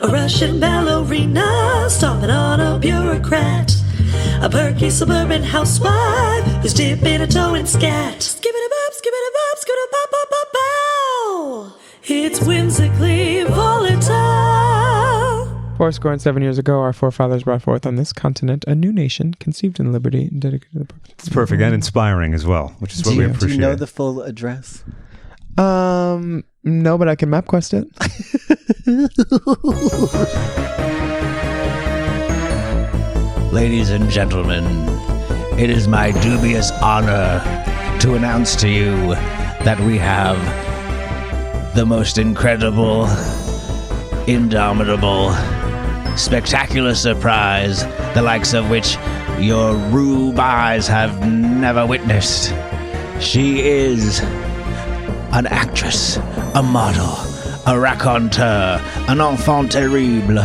A Russian ballerina stomping on a bureaucrat. A perky suburban housewife who's dipping a toe in scat. Skip it up, skitty pop, pop, pop, pow. It's whimsically volatile. 7 years ago, our forefathers brought forth on this continent a new nation, conceived in liberty and dedicated to the purpose. It's perfect and inspiring as well, which is what we appreciate. Do you know the full address? No, but I can MapQuest it. Ladies and gentlemen, it is my dubious honor to announce to you that we have the most incredible, indomitable, spectacular surprise, the likes of which your rube eyes have never witnessed. She is an actress, a model, a raconteur, an enfant terrible,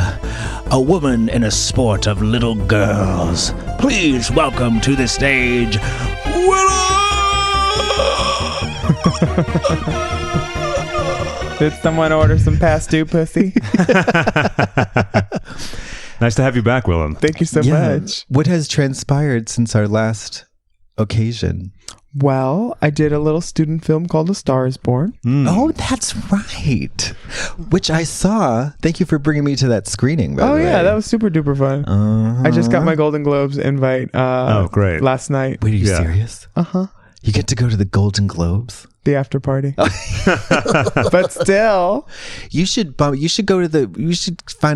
a woman in a sport of little girls. Please welcome to the stage, Willam! Did someone order some past due pussy? Nice to have you back, Willam. Thank you so much. What has transpired since our last occasion? Well, I did a little student film called A Star Is Born. Oh, that's right. Which I saw. Thank you for bringing me to that screening, by the way. Yeah, that was super duper fun. I just got my Golden Globes invite great. last night. Wait, are you serious? Uh-huh. You get to go to the Golden Globes? The after party. But still. You should find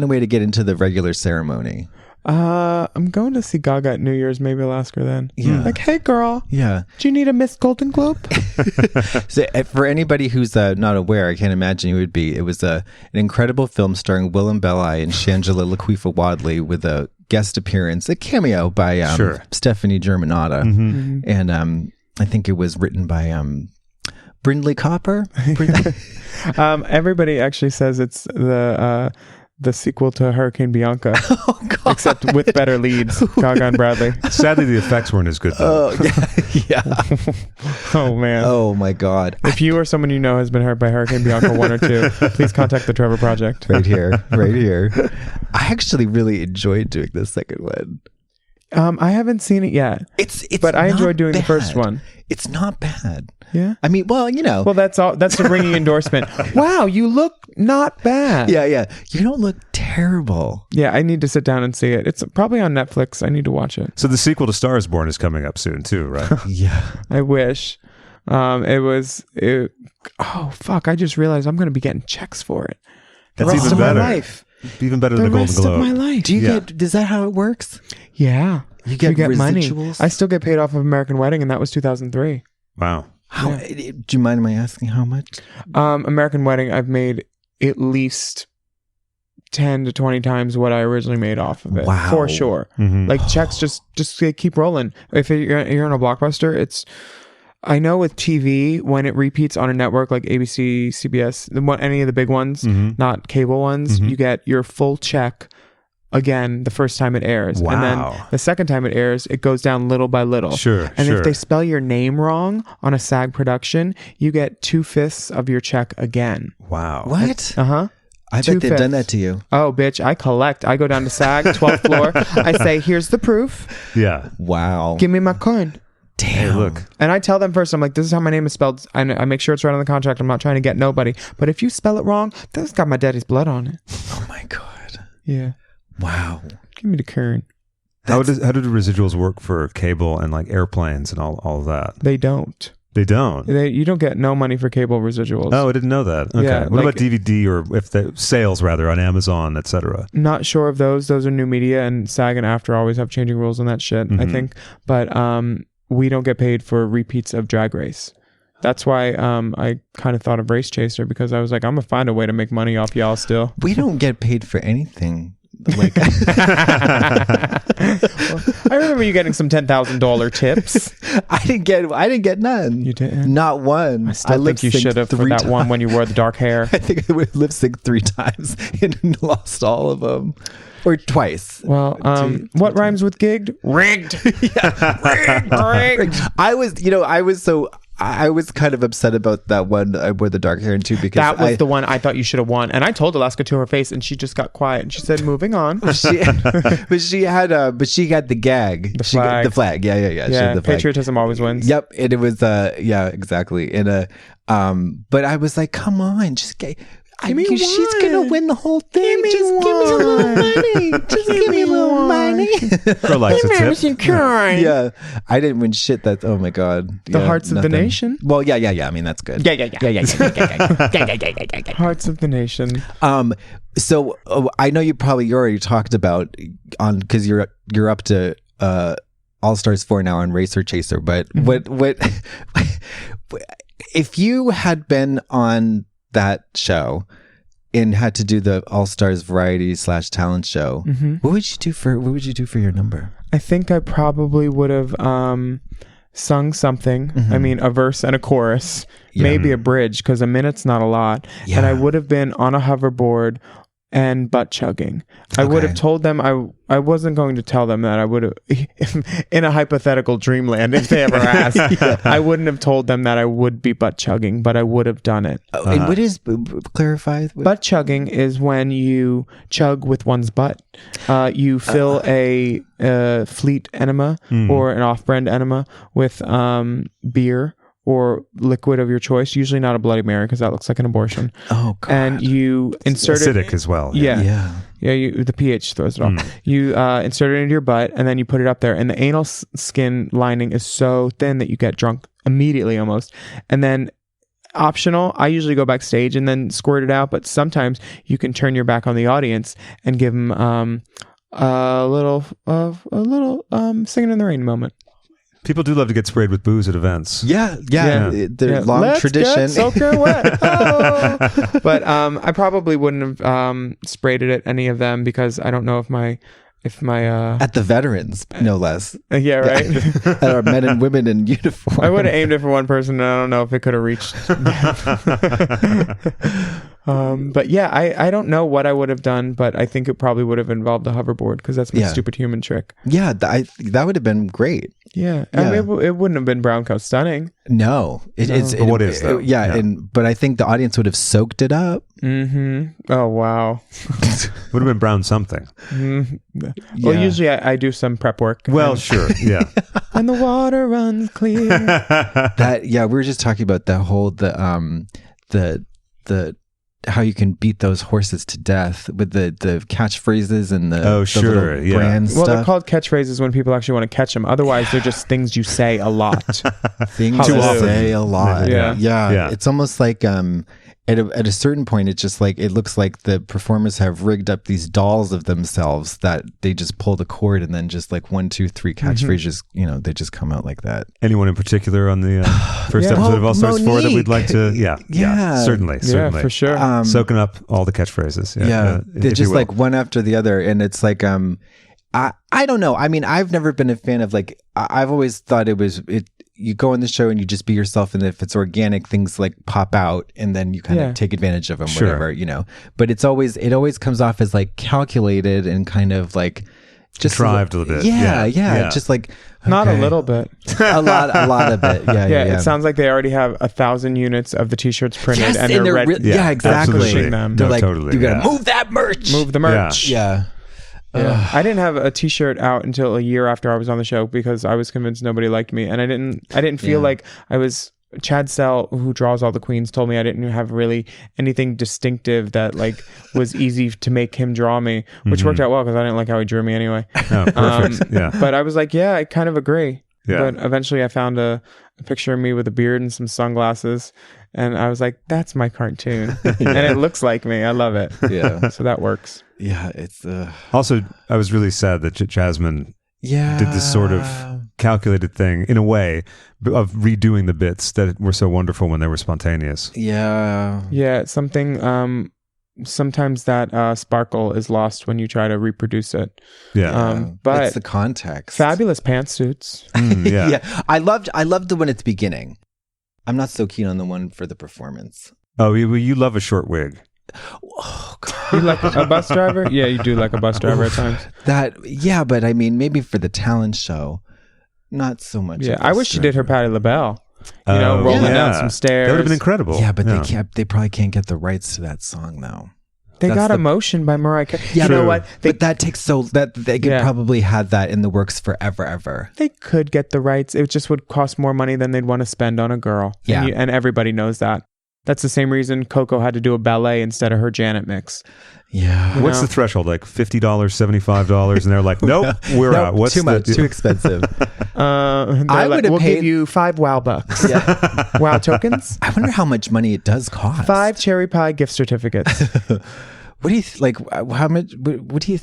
a way to get into the regular ceremony. I'm going to see Gaga at New Year's. Maybe I'll ask her then. Yeah. Like, hey, girl. Yeah. Do you need a Miss Golden Globe? So, for anybody who's not aware, I can't imagine you would be. It was an incredible film starring Willam Returns and Shangela Laquifa Wadley with a guest appearance, a cameo by Stephanie Germanotta. Mm-hmm. And I think it was written by Brindley Copper. Everybody actually says it's the sequel to Hurricane Bianca. Oh, God. Except with better leads, Gaga and Bradley. Sadly, the effects weren't as good, though. Yeah. Oh, man. Oh, my God. If you or someone you know has been hurt by Hurricane Bianca 1 or 2, please contact the Trevor Project. Right here. I actually really enjoyed doing the second one. I haven't seen it yet. But I enjoyed doing the first one. It's not bad. Yeah. I mean, well, you know. Well, that's all. That's the ringing endorsement. Wow, you look not bad. Yeah. You don't look terrible. Yeah, I need to sit down and see it. It's probably on Netflix. I need to watch it. So the sequel to Star Is Born is coming up soon, too, right? Yeah. I wish. Oh, fuck. I just realized I'm going to be getting checks for it. That's even better. My life. Even better than the Golden rest Globe. of my life. Do you get, is that how it works? Yeah. You get money. residuals? I still get paid off of American Wedding, and that was 2003. Wow. How, do you mind my asking how much? American Wedding, I've made at least 10 to 20 times what I originally made off of it. Wow. For sure. Mm-hmm. Like checks just keep rolling. If you're in a Blockbuster, I know with TV, when it repeats on a network like ABC, CBS, any of the big ones, not cable ones, you get your full check again the first time it airs. Wow. And then the second time it airs, it goes down little by little. Sure. And if they spell your name wrong on a SAG production, you get 2/5 of your check again. Wow. What? Uh-huh. I bet they've done that to you. Oh, bitch, I collect. I go down to SAG, 12th floor. I say, here's the proof. Yeah. Wow. Give me my coin. Damn. Hey, look. And I tell them first, I'm like, this is how my name is spelled. I make sure it's right on the contract. I'm not trying to get nobody. But if you spell it wrong, that's got my daddy's blood on it. Oh, my God. Yeah. Wow. Give me the current. How do the residuals work for cable and like airplanes and all of that? They don't. They don't? You don't get no money for cable residuals. Oh, I didn't know that. Okay. Yeah, what about DVD or if the sales rather on Amazon, etc.? Not sure of those. Those are new media, and SAG and AFTRA always have changing rules on that shit, I think. But we don't get paid for repeats of Drag Race. That's why I kind of thought of Race Chaser, because I was like, I'm going to find a way to make money off y'all still. We don't get paid for anything. Like, well, I remember you getting some $10,000 tips. I didn't get none. You didn't? Not one. I still think you should have for that one when you wore the dark hair. I think I would lip sync 3 times and lost all of them. Or twice. Well, what rhymes with gigged? Rigged. Rigged. I was I was kind of upset about that one. I wore the dark hair too because That was the one I thought you should have won. And I told Alaska to her face, and she just got quiet. And she said, "Moving on." but she had the gag, The flag. the flag. Yeah. She Yeah, had the flag. patriotism always wins. Yep, and it was exactly. And but I was like, come on, just she's gonna win the whole thing. Just give me a little money. Just give me a little money. Girl likes a tip. Yeah, I didn't win shit. That oh my god, The hearts of the nation. Well, yeah. I mean, that's good. Yeah. Hearts of the nation. So I know you already talked about because you're up to All Stars 4 now on Racer Chaser, but what if you had been on that show and had to do the All Stars variety / talent show, what would you do for your number? I think I probably would have sung something. I mean, a verse and a chorus, maybe a bridge, because a minute's not a lot. And I would have been on a hoverboard and butt chugging. I would have told them I wasn't going to tell them that. I would have in a hypothetical dreamland if they ever asked. I wouldn't have told them that I would be butt chugging, but I would have done it. And what is clarify? Butt chugging is when you chug with one's butt. You fill a fleet enema or an off-brand enema with beer or liquid of your choice, usually not a Bloody Mary because that looks like an abortion. Oh, God. And you insert it. Acidic as well. Yeah. The pH throws it off. You insert it into your butt and then you put it up there. And the anal skin lining is so thin that you get drunk immediately almost. And then optional, I usually go backstage and then squirt it out. But sometimes you can turn your back on the audience and give them a little singing in the rain moment. People do love to get sprayed with booze at events. Yeah. There's long Let's tradition. Get soaker wet. Oh. But I probably wouldn't have sprayed it at any of them because I don't know if my at the veterans, no less. Yeah, right. At our men and women in uniform. I would have aimed it for one person, and I don't know if it could have reached. But yeah, I don't know what I would have done, but I think it probably would have involved a hoverboard because that's my stupid human trick. Yeah, that would have been great. Yeah. I mean, it wouldn't have been brown coat stunning. No, what is though? But I think the audience would have soaked it up. Oh wow. Would have been brown something. Well, usually I do some prep work. Well, sure, yeah. And the water runs clear. We were just talking about that whole the how you can beat those horses to death with the catchphrases and the brand Well, stuff. they're called catchphrases when people actually want to catch them. Otherwise, they're just things you say a lot. Things you say a lot. Yeah. It's almost like at a certain point, it's just like it looks like the performers have rigged up these dolls of themselves that they just pull the cord and then just like 1, 2, 3 catchphrases. They just come out like that. Anyone in particular on the first episode of All Stars 4 that we'd like to? Yeah, certainly. Yeah, for sure. Soaking up all the catchphrases. They're just like one after the other, and it's like I don't know. I mean, I've never been a fan of like I've always thought you go on the show and you just be yourself, and if it's organic, things like pop out, and then you kind of take advantage of them, whatever, But it always comes off as like calculated and kind of like just contrived a little bit. Yeah. Just like not a little bit, a lot of it. Yeah. It sounds like they already have 1,000 units of the t-shirts printed, and they're ready. Exactly. Pushing them. They're like, totally. You gotta move that merch. Move the merch. Yeah. I didn't have a t-shirt out until a year after I was on the show because I was convinced nobody liked me, and I didn't feel like I was. Chad Sell, who draws all the queens, told me I didn't have really anything distinctive that like was easy to make him draw me, which worked out well because I didn't like how he drew me anyway. Oh, perfect. But I was like, I kind of agree. Yeah. But eventually I found a picture of me with a beard and some sunglasses, and I was like, that's my cartoon. And it looks like me. I love it. Yeah. So that works. Yeah. It's Also, I was really sad that Jasmine did this sort of calculated thing in a way of redoing the bits that were so wonderful when they were spontaneous. Yeah, it's something sometimes that sparkle is lost when you try to reproduce it. But it's the context. Fabulous pantsuits. I loved the one at the beginning. I'm not so keen on the one for the performance. Oh, you love a short wig. Oh God. You like a bus driver? Yeah, you do like a bus driver at times. But I mean, maybe for the talent show, not so much. Yeah, I wish she did her Patti LaBelle. rolling down some stairs. That would have been incredible. Yeah, but they probably can't get the rights to that song though. They got Emotion by Mariah Carey. Yeah, you know what? But that takes that they could probably had that in the works forever, ever. They could get the rights. It just would cost more money than they'd want to spend on a girl. Yeah. And everybody knows that. That's the same reason Coco had to do a ballet instead of her Janet mix. Yeah. What's the threshold? Like $50, $75? And they're like, nope, we're out. What's too much? Too expensive. I would have paid. Give you $5 WoW bucks. Yeah. WoW tokens. I wonder how much money it does cost. 5 cherry pie gift certificates. What do you like? How much? What do you?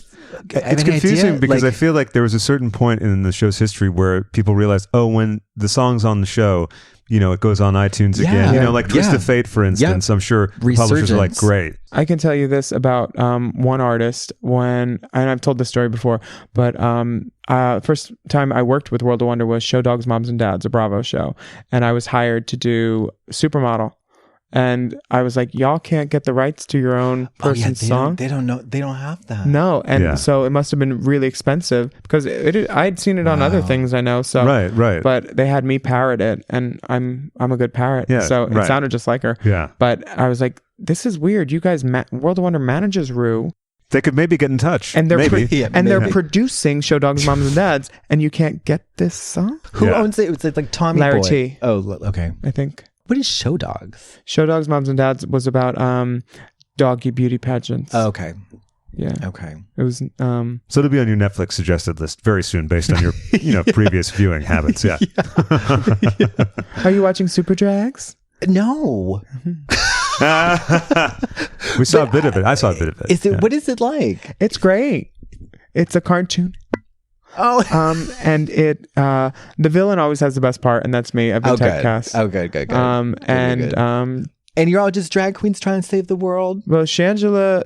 It's confusing because I feel like there was a certain point in the show's history where people realized, when the song's on the show, it goes on iTunes again. Like Twist of Fate, for instance. I'm sure publishers are like, great. I can tell you this about one artist and I've told this story before, but first time I worked with World of Wonder was Show Dogs, Moms and Dads, a Bravo show, and I was hired to do Supermodel. And I was like, y'all can't get the rights to your own person's song. They don't know. They don't have that. No. And so it must have been really expensive because I'd seen it on other things I know. So right. But they had me parrot it, and I'm a good parrot. Yeah, so it sounded just like her. Yeah. But I was like, this is weird. You guys, World of Wonder manages Rue. They could maybe get in touch. And they're producing Show Dogs, Moms and Dads, and you can't get this song? Who owns it? It's like Tommy Larry Boy. T. Oh, okay. I think. What is Show Dogs? Show Dogs, Moms and Dads was about doggy beauty pageants. Oh, okay. Yeah. Okay. It was so it'll be on your Netflix suggested list very soon based on your previous viewing habits. Yeah. Are you watching Super Drags? No. We saw a bit of it. I saw a bit of it. What is it like? It's great. It's a cartoon. Oh. And it the villain always has the best part, and that's me. I've been typecast. Oh, good. And you're all just drag queens trying to save the world? Well, Shangela,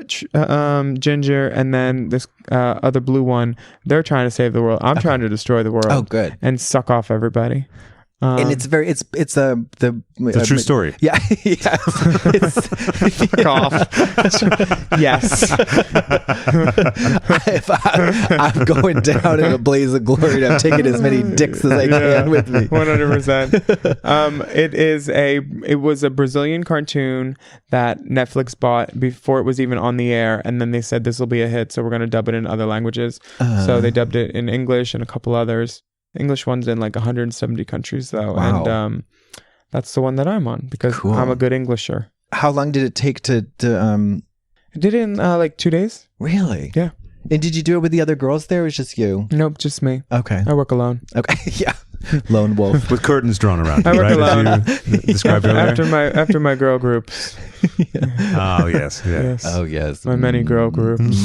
Ginger, and then this other blue one, they're trying to save the world. I'm trying to destroy the world. Oh, good. And suck off everybody. And it's it's a true story. Yeah. Fuck off. Yes. I'm going down in a blaze of glory, and I'm taking as many dicks as I can with me. 100%. It was a Brazilian cartoon that Netflix bought before it was even on the air, and then they said this will be a hit, so we're going to dub it in other languages. So they dubbed it in English and a couple others. English one's in like 170 countries though. Wow. And that's the one that I'm on because I'm a good Englisher. How long did it take to I did it in like 2 days. Really? Yeah. And did you do it with the other girls there, or was it just you? Nope, just me. Okay. I work alone. Okay. Yeah. Lone wolf. With curtains drawn around. I work alone. As you described earlier. after my girl groups. Oh yes. Oh yes. My many girl groups.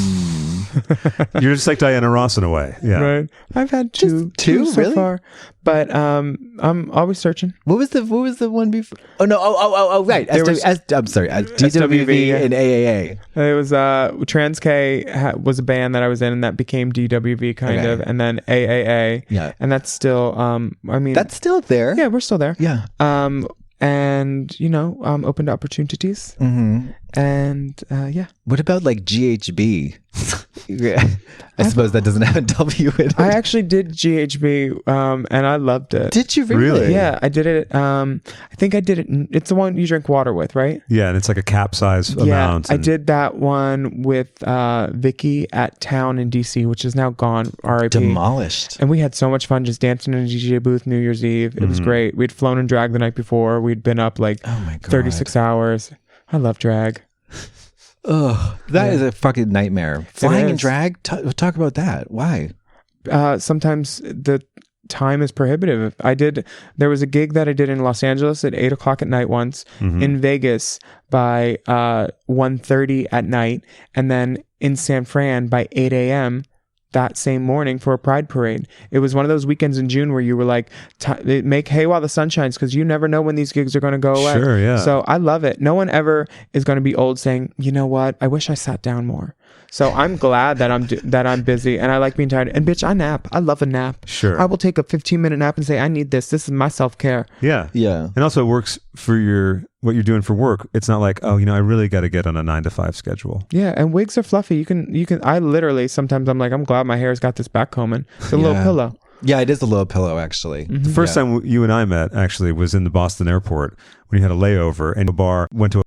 You're just like Diana Ross in a way. Yeah. Right. I've had two so really? far, but I'm always searching. What was the one before? Oh no! Oh right. I'm sorry. DWV and AAA. It was Trans K was a band that I was in, and that became DWV kind of, and then AAA. Yeah. And that's still that's still there. Yeah, we're still there. Yeah. And open to opportunities. Mm-hmm. And yeah. What about like GHB? I suppose that doesn't have a W in it. I actually did GHB, and I loved it. Did you really? Yeah, I did it. I think I did it. It's the one you drink water with, right? Yeah, and it's like a cap size amount. I did that one with Vicky at Town in DC, which is now gone. RIP. Demolished. And we had so much fun just dancing in a DJ booth New Year's Eve. It was great. We'd flown in drag the night before. We'd been up like 36 hours. I love drag. Ugh, that is a fucking nightmare. Flying in drag? Talk about that. Why? Sometimes the time is prohibitive. There was a gig that I did in Los Angeles at 8 o'clock at night once, in Vegas by 1:30 at night, and then in San Fran by 8 a.m. that same morning for a pride parade. It was one of those weekends in June where you were like, make hay while the sun shines, because you never know when these gigs are going to go away. Sure, yeah. So I love it. No one ever is going to be old saying, you know what, I wish I sat down more. So I'm glad that I'm busy, and I like being tired. And bitch, I nap. I love a nap. Sure. I will take a 15-minute nap and say, I need this. This is my self-care. Yeah. Yeah. And also it works for what you're doing for work. It's not like, I really got to get on a 9 to 5 schedule. Yeah, and wigs are fluffy. You can. I literally sometimes I'm like, I'm glad my hair's got this back combing. It's a little pillow. Yeah, it is a low pillow, actually. The first time you and I met, actually, was in the Boston airport when you had a layover and went to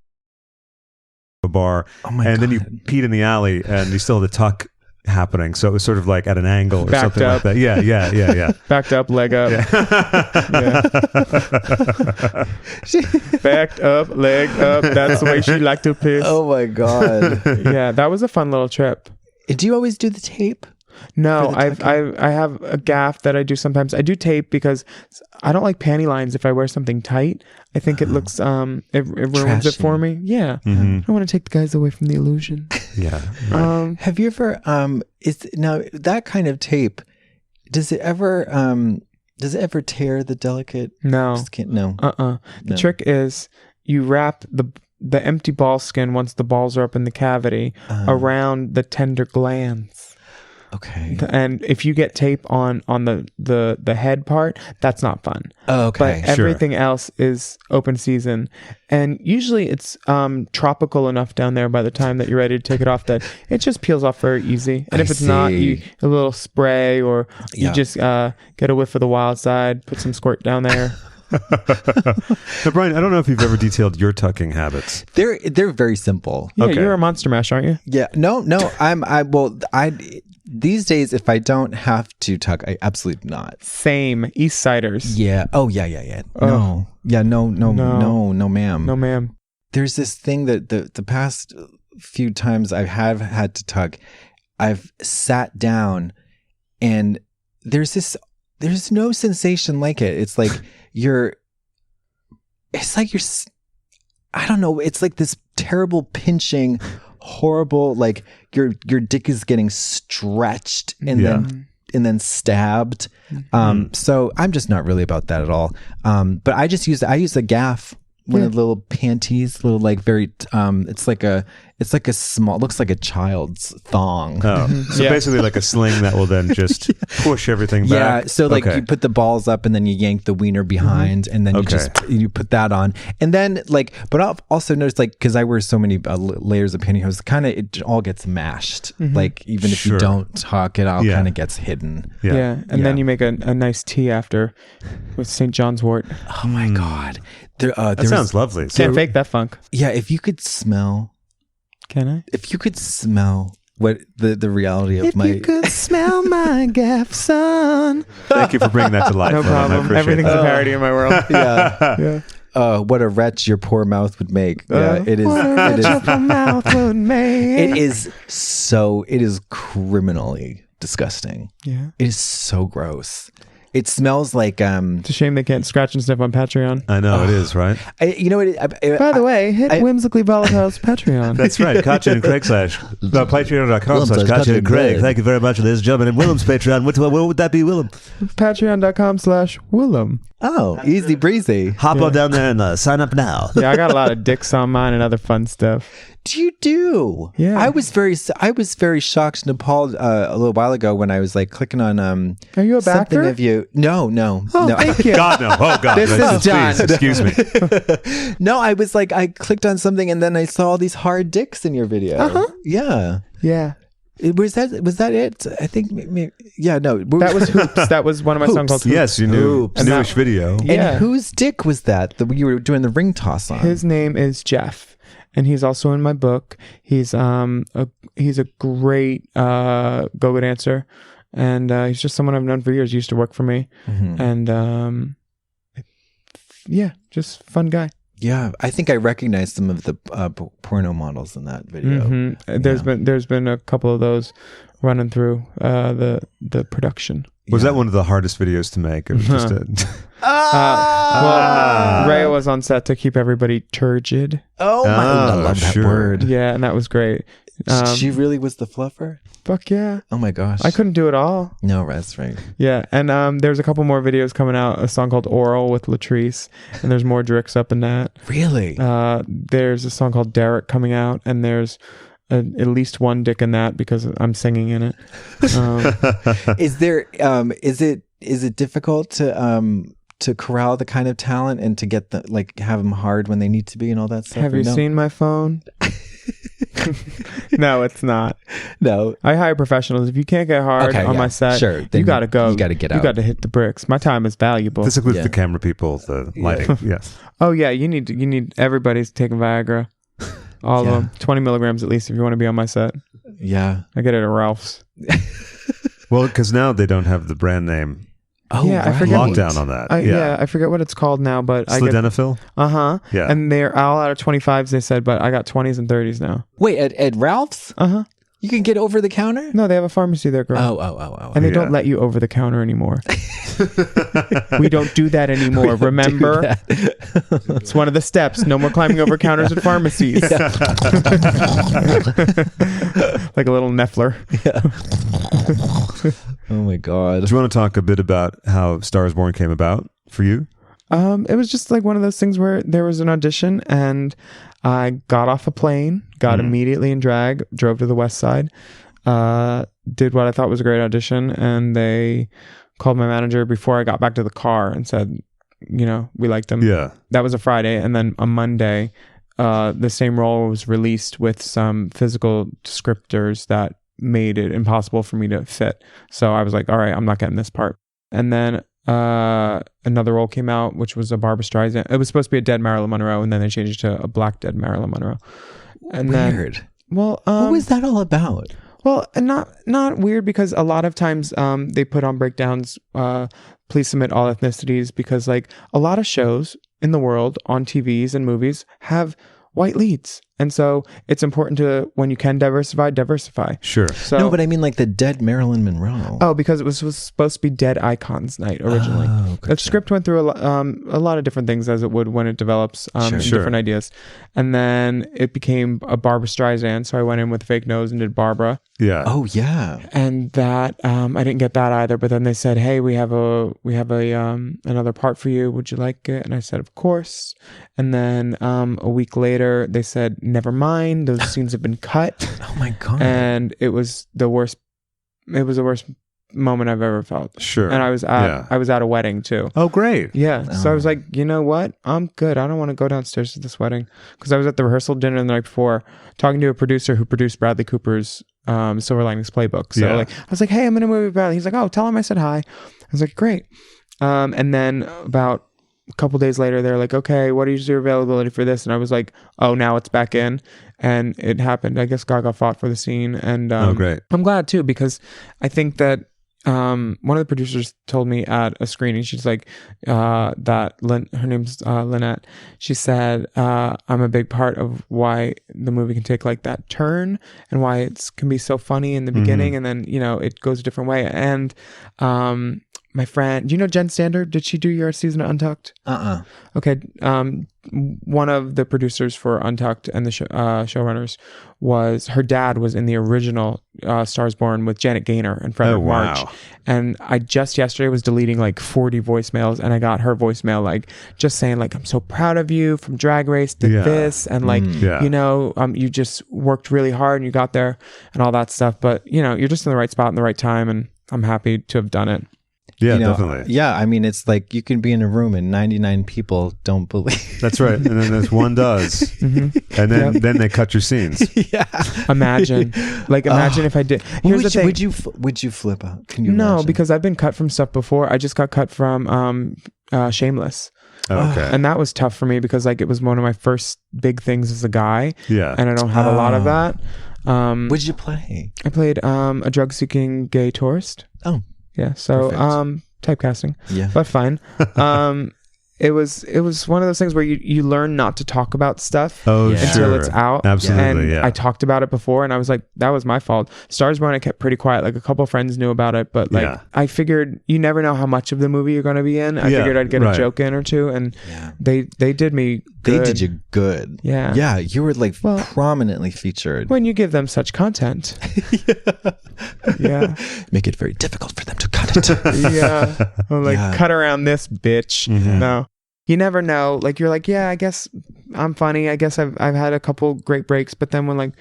a bar, and then you peed in the alley, and you still had the tuck happening, so it was sort of like at an angle or Backed something up. like that. Yeah. Backed up, leg up. Yeah. Backed up, leg up. That's the way she liked to piss. Oh my God. Yeah, that was a fun little trip. Do you always do the tape? No, I have a gaff that I do sometimes. I do tape because I don't like panty lines if I wear something tight. I think it looks it ruins it for me. Yeah. I don't want to take the guys away from the illusion. Yeah. Have you ever now that kind of tape, does it ever tear the delicate skin? No. The trick is you wrap the empty ball skin once the balls are up in the cavity around the tender glands. Okay. And if you get tape on the head part, that's not fun. Oh, okay. But everything else is open season. And usually it's tropical enough down there by the time that you're ready to take it off that it just peels off very easy. And if it's not, a little spray or you just get a whiff of the wild side, put some squirt down there. So Brian, I don't know if you've ever detailed your tucking habits. They're very simple. Yeah, you're a monster mash, aren't you? Yeah. No, these days, if I don't have to tuck, I absolutely not. Same. Eastsiders. Yeah. Oh, yeah. No. Yeah, no, ma'am. No, ma'am. There's this thing that the past few times I have had to tuck, I've sat down and there's no sensation like it. It's like I don't know. It's like this terrible pinching, horrible, like your dick is getting stretched and then stabbed. So I'm just not really about that at all. But I use a gaff, one of the little panties, little like very it's like a small, looks like a child's thong. So basically like a sling that will then just push everything back. Yeah, so like you put the balls up and then you yank the wiener behind and then you put that on. And then like, but I've also noticed like, because I wear so many layers of pantyhose, kind of it all gets mashed. Like even if you don't tuck, it all kind of gets hidden. Yeah. And then you make a nice tea after with St. John's wort. Oh my God. That sounds lovely. Can't fake that funk. Yeah, if you could smell... Can I? If you could smell what the reality of you could smell my gaff, son. Thank you for bringing that to life. No problem. Everything's a parody in my world. Yeah. What a wretch your poor mouth would make. Yeah, it is. What a wretch your mouth would make. It is criminally disgusting. Yeah. It is so gross. It smells like It's a shame they can't scratch and sniff on Patreon. I know it is, right? You know what? By the way, hit Whimsically Volatile's Patreon. That's right. Katya and Craig / Patreon.com/Katya and Craig. Thank you very much, ladies and gentlemen. And Willam's Patreon. What would that be, Willam? Patreon.com/Willam. Oh, easy breezy. Hop on down there and sign up now. Yeah, I got a lot of dicks on mine and other fun stuff. You do? Yeah. I was very shocked and appalled a little while ago when I was like clicking on Are you a something backer? of you. No. Oh, thank you. God no. Oh God. This is done. Please, excuse me. No, I was like, I clicked on something and then I saw all these hard dicks in your video. Yeah. Yeah. Was that it? I think maybe, yeah, no. That was Hoops. That was one of my songs called Hoops. Yes, you knew. Newish video. Yeah. And whose dick was that you were doing the ring toss on? His name is Jeff, and he's also in my book. He's a great go-go dancer, and he's just someone I've known for years. He used to work for me, and just fun guy. Yeah, I think I recognized some of the porno models in that video. There's been a couple of those running through the production. Was that one of the hardest videos to make? It was just well, Rhea was on set to keep everybody turgid. Oh my! I love that word. Yeah, and that was great. She really was the fluffer? Fuck yeah. Oh my gosh. I couldn't do it all. No, that's right. Yeah, and there's a couple more videos coming out. A song called Oral with Latrice, and there's more dricks up in that. Really? There's a song called Derek coming out, and there's at least one dick in that because I'm singing in it. Is it difficult to corral the kind of talent and to get have them hard when they need to be and all that stuff? Have you seen my phone? No, it's not. No. I hire professionals. If you can't get hard on my set, you got to go. You got to get out. You got to hit the bricks. My time is valuable. This includes the camera people, the lighting. Yes. Oh yeah, you need everybody's taking Viagra. All of them. 20 milligrams at least if you want to be on my set. Yeah. I get it at Ralph's. Well, because now they don't have the brand name. Oh, yeah, right. I forget. Lockdown on that. I forget what it's called now, but Sildenafil? Yeah. And they're all out of 25s, they said, but I got 20s and 30s now. Wait, at Ralph's? Uh-huh. You can get over the counter? No, they have a pharmacy there, girl. Oh. And they don't let you over the counter anymore. We don't do that anymore, remember? It's one of the steps. No more climbing over counters at pharmacies. Like a little Neffler. Oh my God. Do you want to talk a bit about how Stars Born came about for you? It was just like one of those things where there was an audition and I got off a plane, got immediately in drag, drove to the West Side, did what I thought was a great audition, and they called my manager before I got back to the car and said, we liked him. Yeah. That was a Friday, and then a Monday, the same role was released with some physical descriptors that made it impossible for me to fit. So I was like, all right, I'm not getting this part. And then another role came out, which was a Barbra Streisand. It was supposed to be a dead Marilyn Monroe, and then they changed it to a black dead Marilyn Monroe. And Weird. Then, well, what was that all about? Well, not weird, because a lot of times they put on breakdowns, please submit all ethnicities, because like a lot of shows in the world on TVs and movies have white leads. And so it's important to, when you can diversify. Sure. So, No, but I mean like the dead Marilyn Monroe. Oh, because it was supposed to be Dead Icons Night originally. Oh, gotcha. The script went through a lot of different things, as it would when it develops, different ideas. And then it became a Barbra Streisand, so I went in with fake nose and did Barbara. Yeah. Oh yeah. And that I didn't get that either. But then they said, "Hey, we have a another part for you. Would you like it?" And I said, "Of course." And then a week later, they said, "Never mind. Those scenes have been cut." Oh my God. And it was the worst. It was the worst moment I've ever felt. Sure. And I was at a wedding too. Oh, great. Yeah. So I was like, you know what? I'm good. I don't want to go downstairs to this wedding, because I was at the rehearsal dinner the night before talking to a producer who produced Bradley Cooper's Silver Linings Playbook. So like, I was like, "Hey, I'm in a movie with Bradley." He's like, "Oh, tell him I said hi." I was like, "Great." And then about a couple days later, they're like, "Okay, what is your availability for this?" And I was like, "Oh, now it's back in." And it happened. I guess Gaga fought for the scene. And oh, great. I'm glad too, because I think that one of the producers told me at a screening, she's like, her name's Lynette. She said, I'm a big part of why the movie can take like that turn, and why it can be so funny in the beginning, and then, it goes a different way. And my friend, do you know Jen Stander? Did she do your season of Untucked? Okay. One of the producers for Untucked and the showrunners her dad was in the original Stars Born with Janet Gaynor and Frederick March. And I just yesterday was deleting like 40 voicemails, and I got her voicemail like just saying like, "I'm so proud of you from Drag Race, did this, and like, you just worked really hard and you got there," and all that stuff. But you're just in the right spot in the right time, and I'm happy to have done it. Yeah, definitely. Yeah, I mean, it's like you can be in a room and 99 people don't believe. That's right. And then there's one does. And then they cut your scenes. Yeah. Imagine if I did. Here's the thing. Would you flip out? Can you No, imagine? because I've been cut from stuff before. I just got cut from Shameless. Okay. And that was tough for me, because like it was one of my first big things as a guy. Yeah. And I don't have a lot of that. What did you play? I played a drug-seeking gay tourist. Oh. Yeah, so Perfect. typecasting. Yeah. But fine. It was one of those things where you learn not to talk about stuff until it's out. Absolutely, and I talked about it before, and I was like, that was my fault. Stars Born, I kept pretty quiet. Like a couple of friends knew about it, but like I figured you never know how much of the movie you're going to be in. I figured I'd get a joke in or two, and they did me good. They did you good. Yeah. Yeah, you were like prominentely featured. When you give them such content. Yeah. Make it very difficult for them to cut it. Yeah. I'm like, cut around this, bitch. No. You never know. Like, you're like, yeah, I guess I'm funny. I guess I've had a couple great breaks. But then when like,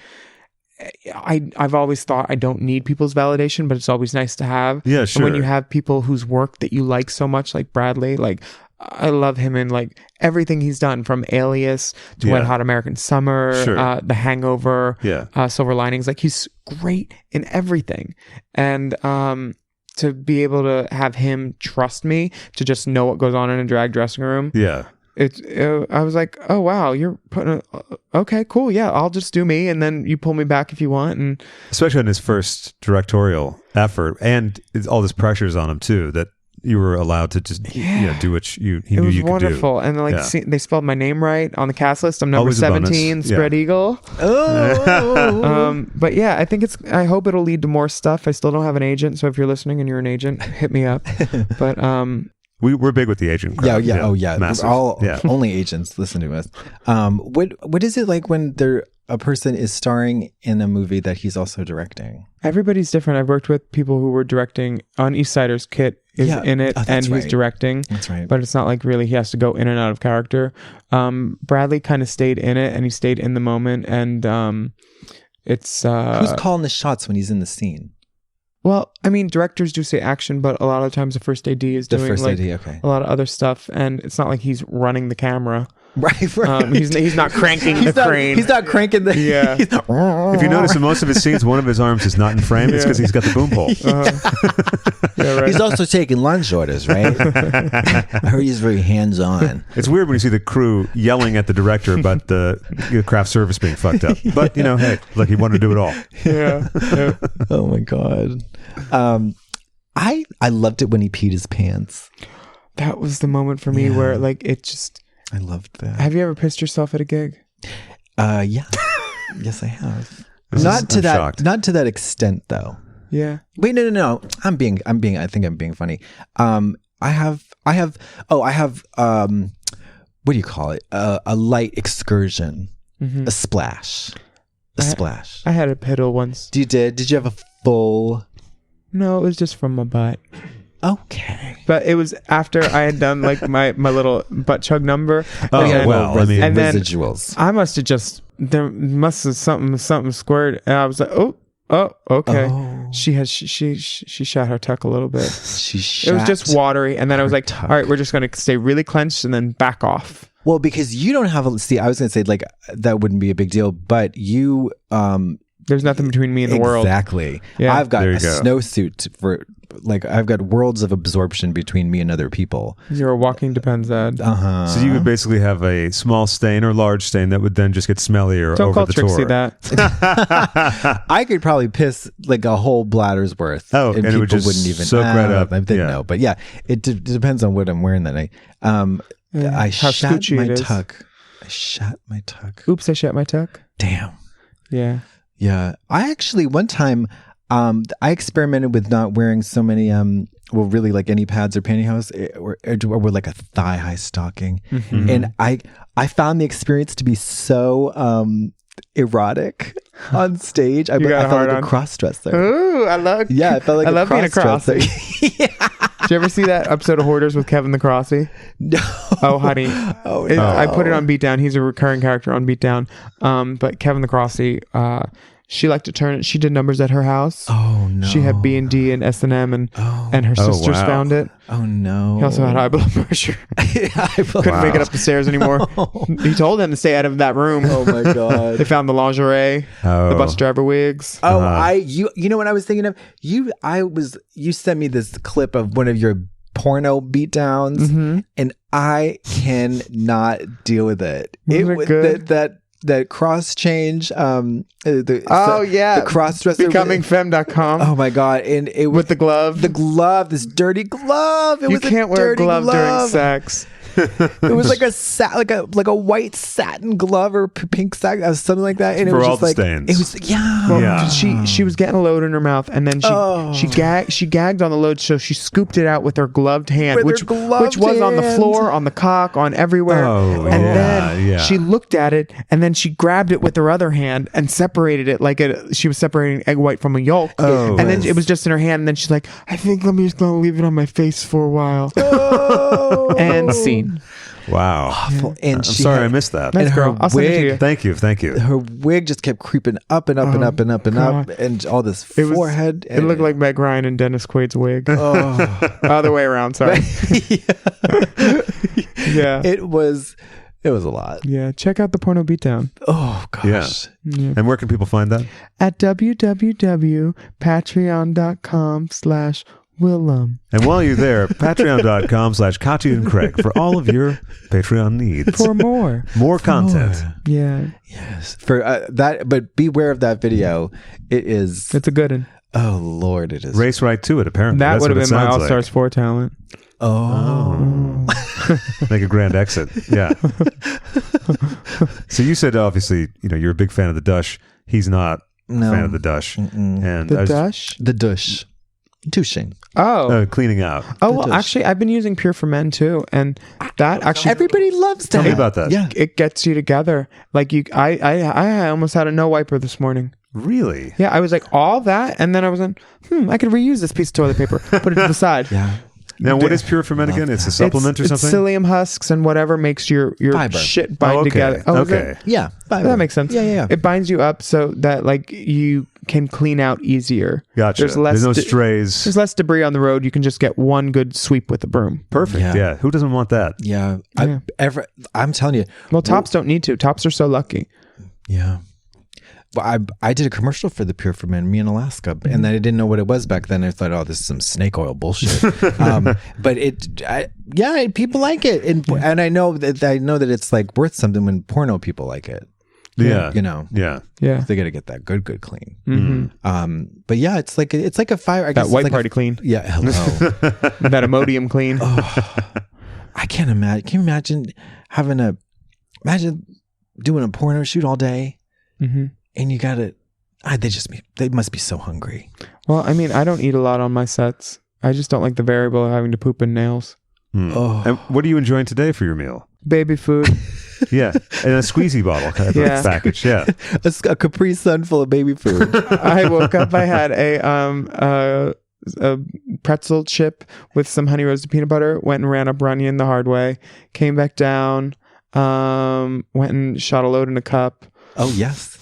I've always thought I don't need people's validation, but it's always nice to have. Yeah, sure. And when you have people whose work that you like so much, like Bradley, like I love him in like everything he's done, from Alias to Wet Hot American Summer, The Hangover, Silver Linings. Like, he's great in everything. And to be able to have him trust me to just know what goes on in a drag dressing room. Yeah. I was like, oh wow, you're putting okay, cool, yeah, I'll just do me, and then you pull me back if you want. And especially in his first directorial effort, and all this pressure's on him too, that you were allowed to just do what he knew you could do. It was wonderful. And like they spelled my name right on the cast list. I'm number 17, Spread Eagle. But yeah, I hope it'll lead to more stuff. I still don't have an agent, so if you're listening and you're an agent, hit me up. But we're big with the agent crowd. Only agents listen to us. What is it like when a person is starring in a movie that he's also directing? Everybody's different. I've worked with people who were directing on Eastsiders. Kit is in it, and he's directing. That's right. But it's not like really he has to go in and out of character. Bradley kind of stayed in it, and he stayed in the moment. And it's who's calling the shots when he's in the scene? Well, I mean, directors do say action, but a lot of times the first AD is doing a lot of other stuff, and it's not like he's running the camera. Right. He's not cranking the crane. He's not cranking the... Yeah. If you notice in most of his scenes, one of his arms is not in frame. It's because he's got the boom pole. Right. He's also taking lunch orders, right? I heard he's very hands-on. It's weird when you see the crew yelling at the director about the craft service being fucked up. But, hey, look, he wanted to do it all. Yeah. Oh, my God. I loved it when he peed his pants. That was the moment for me where, like, it just... I loved that. Have you ever pissed yourself at a gig? Yeah. Yes, I have. Not to that extent, though. Yeah. Wait, no. I think I'm being funny. I have what do you call it? A light excursion. Mm-hmm. A splash. Splash. I had a piddle once. Did you have a full? No, it was just from my butt. Okay. But it was after I had done like my little butt chug number. And then residuals. I must have something squared, and I was like, oh, okay. Oh. She shot her tuck a little bit. It was just watery, and then I was like, all right, we're just going to stay really clenched and then back off. Well, because you don't have I was going to say like that wouldn't be a big deal, but you there's nothing between me and the world. Exactly. Yeah. I've got a snowsuit for I've got worlds of absorption between me and other people. You're a walking Depends ad. So you would basically have a small stain or large stain that would then just get smellier Don't over call the Trixie tour. That. I could probably piss like a whole bladder's worth. Oh, and it would just wouldn't even soak right up. I didn't know, but yeah, it depends on what I'm wearing that night. I shot my tuck. Oops, I shot my tuck. Damn. Yeah. Yeah. I actually one time I experimented with not wearing so many really like any pads or pantyhose or like a thigh high stocking. Mm-hmm. And I found the experience to be so erotic on stage. I felt like a cross-dresser. Ooh, I love being a cross-dresser. Yeah. Did you ever see that episode of Hoarders with Kevin the Crossy? No. Oh, honey. I put it on Beatdown. He's a recurring character on Beatdown. But Kevin the Crossy, she liked to turn it. She did numbers at her house. Oh, no. She had B&D and S&M, and her sisters found it. Oh, no. He also had high blood pressure. Couldn't make it up the stairs anymore. No. He told them to stay out of that room. Oh, my God. They found the lingerie, the bus driver wigs. Oh, you know what I was thinking of? You sent me this clip of one of your porno beatdowns, and I cannot deal with it. That cross change, the cross dresser, becomingfemme.com. Oh my God! And it was with the glove, this dirty glove. You can't wear a glove during sex. It was like a white satin glove or pink satin, something like that. And it for was all just the like stains. it was She was getting a load in her mouth, and then she gagged on the load, so she scooped it out with her gloved hand, which was on the floor, on the cock, on everywhere. Then she looked at it, and then she grabbed it with her other hand and separated it like she was separating egg white from a yolk. Then it was just in her hand, and then she's like, I think I'm just gonna leave it on my face for a while. And scene. clean. Wow. Awful. And I'm sorry I missed that. Nice and girl. her I'll send it to you. wig, Thank you. her wig just kept creeping up and up and up and up and up, and all this forehead. It looked like Meg Ryan and Dennis Quaid's wig. Other way around. Sorry. Yeah. It was a lot. Yeah. Check out the Porno Beatdown Oh gosh. Yeah. And where can people find that? at www.patreon.com/Willam. And while you're there, patreon.com/Katya and Craig for all of your Patreon needs. For more. More content. Yeah. Yes. For that, but beware of that video. It's a good one. Oh Lord, it is. Race right to it, apparently. That That's would have what it been my sounds All like. Stars 4 talent. Make a grand exit. Yeah. So you said, obviously, you're a big fan of the Dush. He's not a fan of the Dush. And The Dush? The douche. Douching. Oh. Cleaning out. Oh, well, actually, I've been using Pure for Men too, and that actually Everybody loves that. Tell me about that. Yeah. it gets you together. Like I almost had a no wiper this morning. Really? Yeah, I was like all that, and then I was like, I could reuse this piece of toilet paper. Put it to the side. Yeah. Now, what is Pure for Men again? It's a supplement or It's something? psyllium husks and whatever makes your Fiber. shit bind okay. together. Oh, is Okay. it? Yeah. That makes sense. Yeah. It binds you up so that like you can clean out easier. Gotcha. There's no less strays. There's less debris on the road. You can just get one good sweep with the broom. Perfect. Yeah. Yeah. Who doesn't want that? Yeah. Yeah. I'm telling you. Well, tops don't need to. Tops are so lucky. Yeah. Well, I did a commercial for the Pure for Men, me in Alaska, and then I didn't know what it was back then. I thought, oh, this is some snake oil bullshit. But people like it, and I know that it's like worth something when porno people like it. Yeah. Yeah. They got to get that good clean. Mm-hmm. But yeah, it's like a fire. I guess That it's white like party clean. Yeah, hello. That Imodium clean. I can't imagine. Can you imagine imagine doing a porno shoot all day, and you got to. They must be so hungry. Well, I mean, I don't eat a lot on my sets. I just don't like the variable of having to poop in nails. Oh. And what are you enjoying today for your meal? Baby food. Yeah. And a squeezy bottle kind of Yeah. package. Yeah. A Capri Sun full of baby food. I woke up. I had a pretzel chip with some honey roasted peanut butter. Went and ran up Runyon the hard way. Came back down. Went and shot a load in a cup. Oh yes.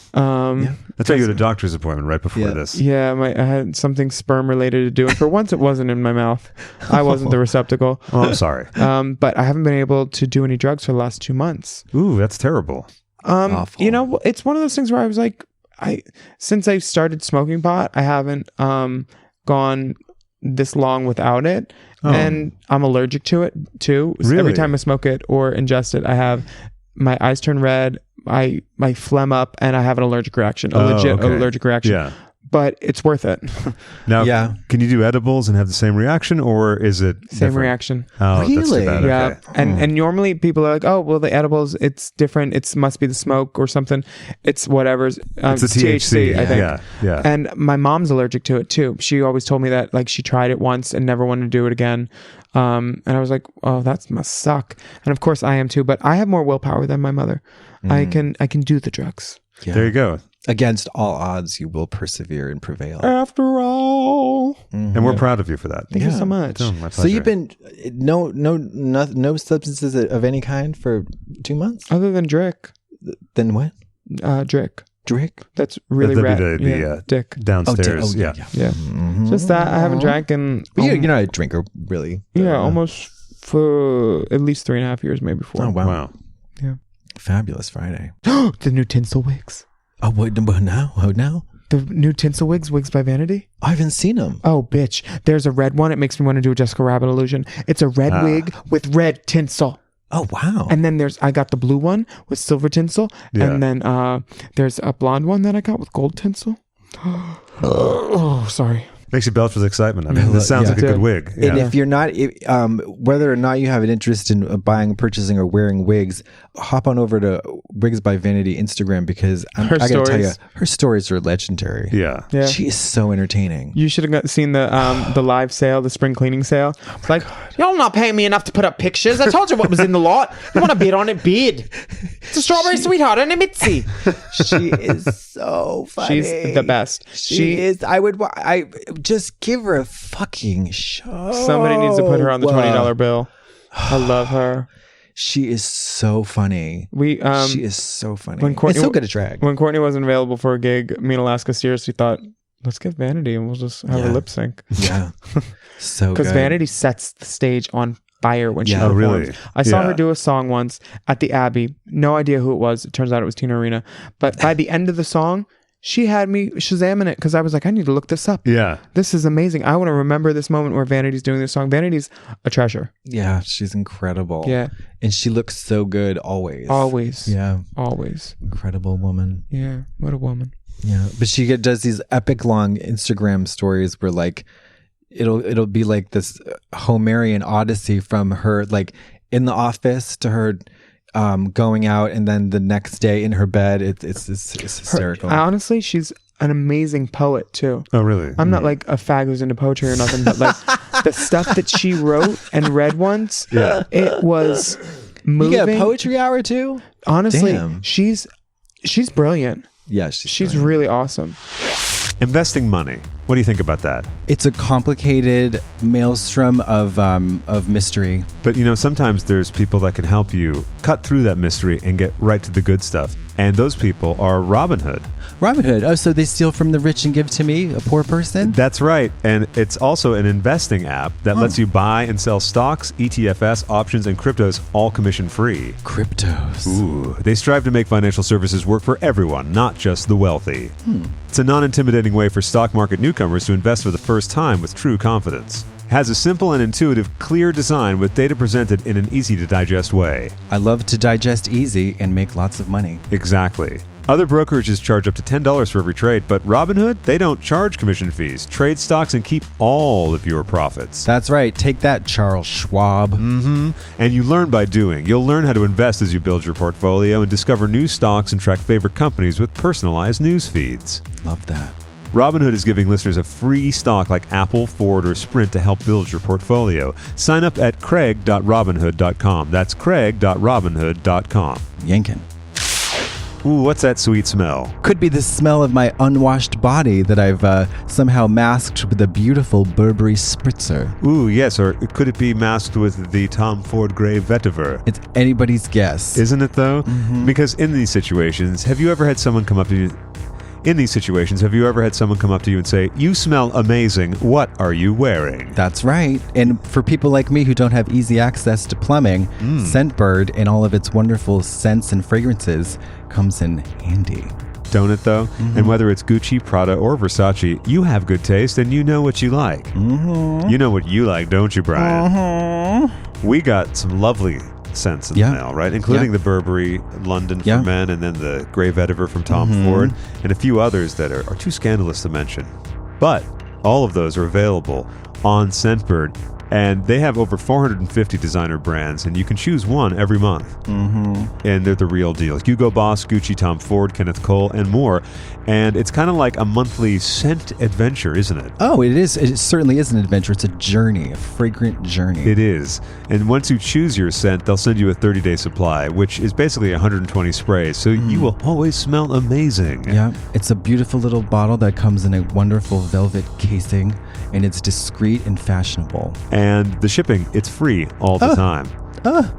That's why you had a doctor's appointment right before this. Yeah, I had something sperm related to do, and for once it wasn't in my mouth. I wasn't the receptacle. Oh, I'm sorry. But I haven't been able to do any drugs for the last 2 months. Ooh, that's terrible. Awful. It's one of those things where I was like, since I started smoking pot, I haven't gone this long without it, and I'm allergic to it too. So Really? every time I smoke it or ingest it, I have my eyes turn red. I phlegm up and I have an allergic reaction, legit allergic reaction. Yeah. But it's worth it. Now, Yeah. can you do edibles and have the same reaction, or is it Same different? reaction. Oh, that's too Really? bad. Yeah. Okay. And normally people are like, oh, well, the edibles, it's different. It must be the smoke or something. It's whatever's. It's the THC. I think. Yeah. And my mom's allergic to it too. She always told me that like she tried it once and never wanted to do it again. And I was like, oh, that must suck. And of course I am too, but I have more willpower than my mother. I can do the drugs. Yeah. There you go. Against all odds, you will persevere and prevail. After all. And we're proud of you for that. Thank you so much. Oh, my pleasure. So you've been no substances of any kind for 2 months? Other than Drick. Then what? Drick. Drick? That's really That'd red. be the dick. downstairs. yeah. Yeah. Just that. I haven't drank in You're not a drinker, really. almost for at least 3.5 years, maybe 4. Oh wow. Wow. Fabulous Friday. The new tinsel wigs. Oh what now? Oh now? The new tinsel wigs by Vanity. I haven't seen them. Oh, bitch. There's a red one. It makes me want to do a Jessica Rabbit illusion. It's a red wig with red tinsel. Oh wow. And then I got the blue one with silver tinsel. Yeah. And then there's a blonde one that I got with gold tinsel. Oh, sorry. Makes you belch with excitement. I mean, this sounds like a good wig. Yeah. And if you're not, whether or not you have an interest in buying, purchasing, or wearing wigs, hop on over to Wigs by Vanity Instagram because I got to tell you, her stories are legendary. Yeah. She is so entertaining. You should have seen the live sale, the spring cleaning sale. It's like, y'all not paying me enough to put up pictures. I told you what was in the lot. You want to bid on it? Bid. It's a strawberry sweetheart and a Mitzi. She is so funny. She's the best. She is. I just give her a fucking show. Somebody needs to put her on the $20 bill. I love her. She is so funny. She is so funny. It's so good at drag. When Courtney wasn't available for a gig, me and Alaska seriously thought, let's get Vanity and we'll just have a lip sync. Yeah. So good. Because Vanity sets the stage on fire when she performs. Really? I saw her do a song once at the Abbey. No idea who it was. It turns out it was Tina Arena. But by the end of the song, she had me Shazamming it because I was like, I need to look this up. Yeah. This is amazing. I want to remember this moment where Vanity's doing this song. Vanity's a treasure. Yeah, she's incredible. Yeah. And she looks so good always. Always. Yeah. Always. Incredible woman. Yeah. What a woman. Yeah. But she does these epic long Instagram stories where like it'll be like this Homerian odyssey from her like in the office to her going out, and then the next day in her bed. It's hysterical. Honestly, she's an amazing poet too. Oh, really? I'm not like a fag who's into poetry or nothing, but like the stuff that she wrote and read once, it was moving. You get a poetry hour too? Honestly, damn. she's brilliant. Yeah, she's really awesome. Investing money. What do you think about that? It's a complicated maelstrom of mystery. But sometimes there's people that can help you cut through that mystery and get right to the good stuff. And those people are Robinhood. Robinhood. Oh, so they steal from the rich and give to me, a poor person? That's right. And it's also an investing app that lets you buy and sell stocks, ETFs, options, and cryptos, all commission-free. Cryptos. Ooh. They strive to make financial services work for everyone, not just the wealthy. It's a non-intimidating way for stock market newcomers to invest for the first time with true confidence. It has a simple and intuitive, clear design with data presented in an easy-to-digest way. I love to digest easy and make lots of money. Exactly. Other brokerages charge up to $10 for every trade, but Robinhood, they don't charge commission fees. Trade stocks and keep all of your profits. That's right. Take that, Charles Schwab. And you learn by doing. You'll learn how to invest as you build your portfolio and discover new stocks and track favorite companies with personalized news feeds. Love that. Robinhood is giving listeners a free stock like Apple, Ford, or Sprint to help build your portfolio. Sign up at craig.robinhood.com. That's craig.robinhood.com. Yankin'. Ooh, what's that sweet smell? Could be the smell of my unwashed body that I've somehow masked with a beautiful Burberry spritzer. Ooh, yes, or could it be masked with the Tom Ford Grey Vetiver? It's anybody's guess. Isn't it, though? Because in these situations, have you ever had someone come up to you... In these situations, have you ever had someone come up to you and say, "You smell amazing. What are you wearing?" That's right. And for people like me who don't have easy access to plumbing, Scentbird and all of its wonderful scents and fragrances comes in handy. Don't it, though? And whether it's Gucci, Prada, or Versace, you have good taste and you know what you like. You know what you like, don't you, Brian? We got some lovely scents in the mail, right? Including the Burberry London for men, and then the Grey Vetiver from Tom Ford, and a few others that are too scandalous to mention. But all of those are available on Scentbird, and they have over 450 designer brands, and you can choose one every month. And they're the real deal. Hugo Boss, Gucci, Tom Ford, Kenneth Cole, and more. And it's kind of like a monthly scent adventure, isn't it? Oh, it is. It certainly is an adventure. It's a journey, a fragrant journey. It is. And once you choose your scent, they'll send you a 30-day supply, which is basically 120 sprays. So you will always smell amazing. Yeah. It's a beautiful little bottle that comes in a wonderful velvet casing, and it's discreet and fashionable. And the shipping, it's free all the time.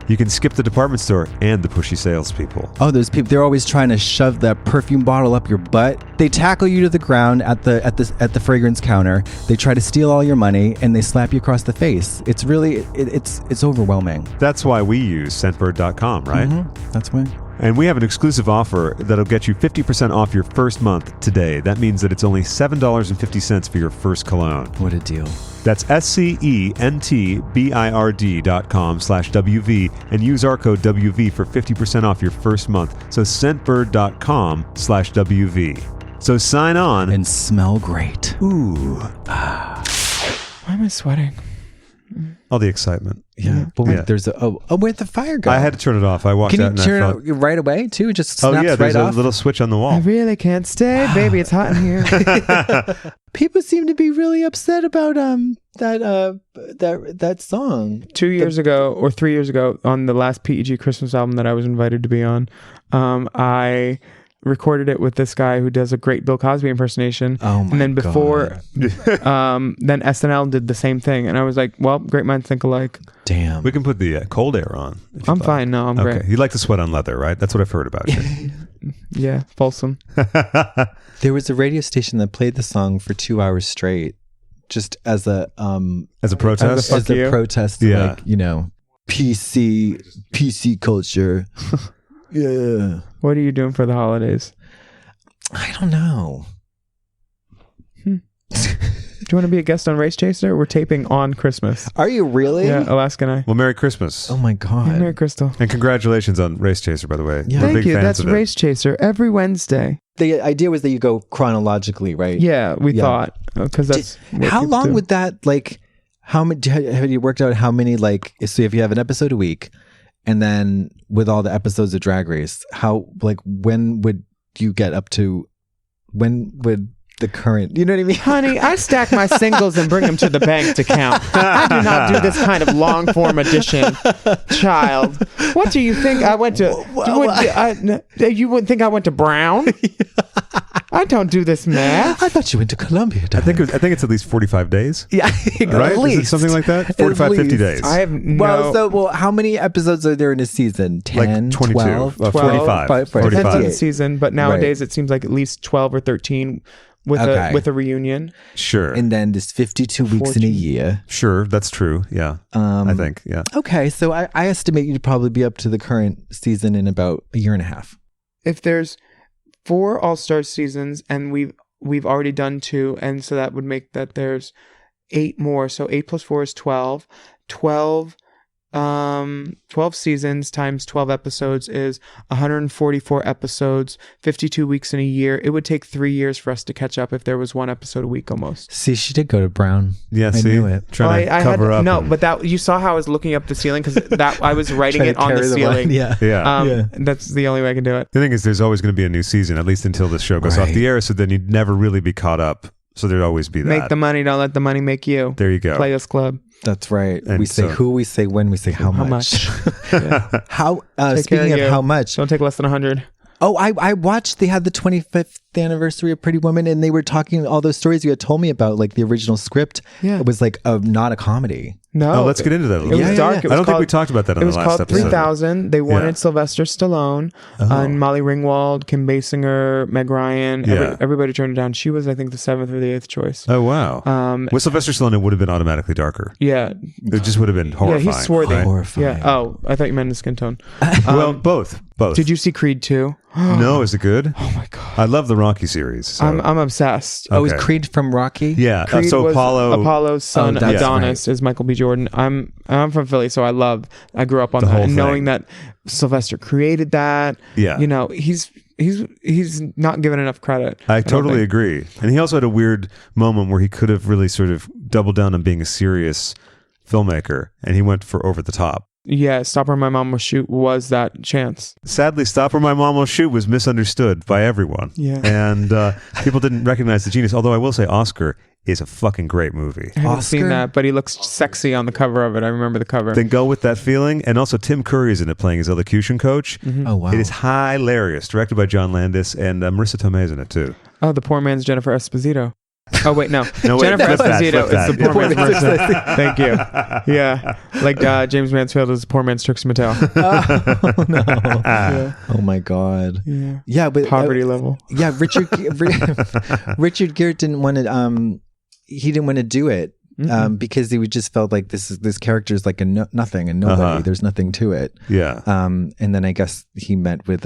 You can skip the department store and the pushy salespeople. Oh, those people, they're always trying to shove that perfume bottle up your butt. They tackle you to the ground at the fragrance counter. They try to steal all your money and they slap you across the face. It's really, it's overwhelming. That's why we use Scentbird.com, right? That's why. And we have an exclusive offer that'll get you 50% off your first month today. That means that it's only $7.50 for your first cologne. What a deal. That's SCENTBIRD.com/WV and use our code WV for 50% off your first month. So Scentbird.com/WV. So sign on and smell great. Ooh. Why am I sweating? All the excitement. Yeah. But wait, there's where'd the fire go? I had to turn it off. I walked out and Can you turn it right away too? Just snaps there's right off? a little switch on the wall. I really can't stay, baby. It's hot in here. People seem to be really upset about that song. 2 years ago or 3 years ago, on the last PEG Christmas album that I was invited to be on, I recorded it with this guy who does a great Bill Cosby impersonation. Oh my And then before, God. then SNL did the same thing. And I was like, well, great minds think alike. Damn. We can put the cold air on. I'm fine. No, I'm great. You like to sweat on leather, right? That's what I've heard about you. Yeah, Folsom. There was a radio station that played the song for 2 hours straight, just as a protest. As a protest, Yeah. like, you know, PC culture. Yeah. What are you doing for the holidays? I don't know. Do you want to be a guest on Race Chaser? We're taping on Christmas. Are you really? Yeah, Alaska and I. Well, Merry Christmas. Oh my God. Hey, Merry Crystal. And congratulations on Race Chaser, by the way. Yeah. We're Thank big you. fans That's of it. Race Chaser every Wednesday. The idea was that you go chronologically, right? Yeah, we thought because that's what How people long do. would that, like, how many, have you worked out how many, like, so if you have an episode a week and then with all the episodes of Drag Race, how, like, when would you get up to, when would the current, you know what I mean? Honey, I stack my singles and bring them to the bank to count. I do not do this kind of long form edition, child. What do you think I went to? You wouldn't think I went to Brown? I don't do this math. I thought you went to Columbia. I think it's at least 45 days. Yeah, Right? at least. Is it something like that? 45, 50 least. days. I have no. Well, how many episodes are there in a season? 10, like 22, 12? 45. Depends on 45. the season, but nowadays it seems like at least 12 or 13 with a reunion. Sure. And then there's 52 weeks in a year. Sure, that's true. Yeah. I think, yeah. Okay, so I estimate you'd probably be up to the current season in about a year and a half. If there's 4 All-Star seasons and we've already done 2, and so that would make that there's 8 more. So 8 plus 4 is 12. 12 seasons times 12 episodes is 144 episodes, 52 weeks in a year. It would take 3 years for us to catch up if there was 1 episode a week almost. See, she did go to Brown. Yeah, I knew it. Trying to cover up. No, but that you saw how I was looking up the ceiling because that I was writing Trying it to on the carry ceiling. line. Yeah. Yeah. That's the only way I can do it. The thing is, there's always going to be a new season, at least until this show goes off Right. the air. So then you'd never really be caught up. So there'd always be that. Make the money, don't let the money make you. There you go. Players Club. That's right. And we say so- who, we say when, we say how much. Yeah. How Take speaking care of you. how much. Don't take less than 100. Oh, I watched, they had the 25th anniversary of Pretty Woman and they were talking all those stories you had told me about, like the original script. Yeah. It was like not a comedy. No. Oh, let's get into that a It little was bit. dark. yeah. It was I don't think called- we talked about that on It the was last called episode. 3000. They wanted Yeah. Sylvester Stallone, and Molly Ringwald, Kim Basinger, Meg Ryan. Yeah. Everybody turned it down. She was, I think, the 7th or the 8th choice. Oh, wow. With Sylvester Stallone, it would have been automatically darker. Yeah. It just would have been horrifying. Yeah, he's swarthy. right? Horrifying. Yeah. Oh, I thought you meant his skin tone. Well, both. Did you see Creed 2? No, is it good? Oh my God. I love the Rocky series. So. I'm obsessed. Oh, was Okay. Creed from Rocky? Yeah. Creed So was Apollo's son that's Adonis is Michael B. Jordan. I'm from Philly, so I grew up on The that, whole and thing. knowing that Sylvester created that. Yeah. You know, he's not given enough credit. I don't totally think. agree. And he also had a weird moment where he could have really sort of doubled down on being a serious filmmaker, and he went for over the top. Yeah, Stop Where My Mom Will Shoot was that chance. Sadly, Stop Where My Mom Will Shoot was misunderstood by everyone. Yeah. And people didn't recognize the genius. Although I will say Oscar is a fucking great movie. I haven't Oscar? seen that, but he looks sexy on the cover of it. I remember the cover. Then go with that feeling. And also Tim Curry is in it playing his elocution coach. Oh, wow. It is hilarious. Directed by John Landis, and Marissa Tomei is in it too. Oh, the poor man's Jennifer Esposito. Oh wait, no. No, wait, Jennifer flip that, Esposito flip is the that. poor Yeah. man's Marissa. Thank you. Yeah, like James Mansfield is the poor man's Trixie Mattel. Oh, no. Yeah. Oh, my God. Yeah. Yeah, but Poverty level. yeah, Richard Gere didn't want to. He didn't want to do it because he just felt like this character is like a nothing and nobody. There's nothing to it. Yeah. And then I guess he met with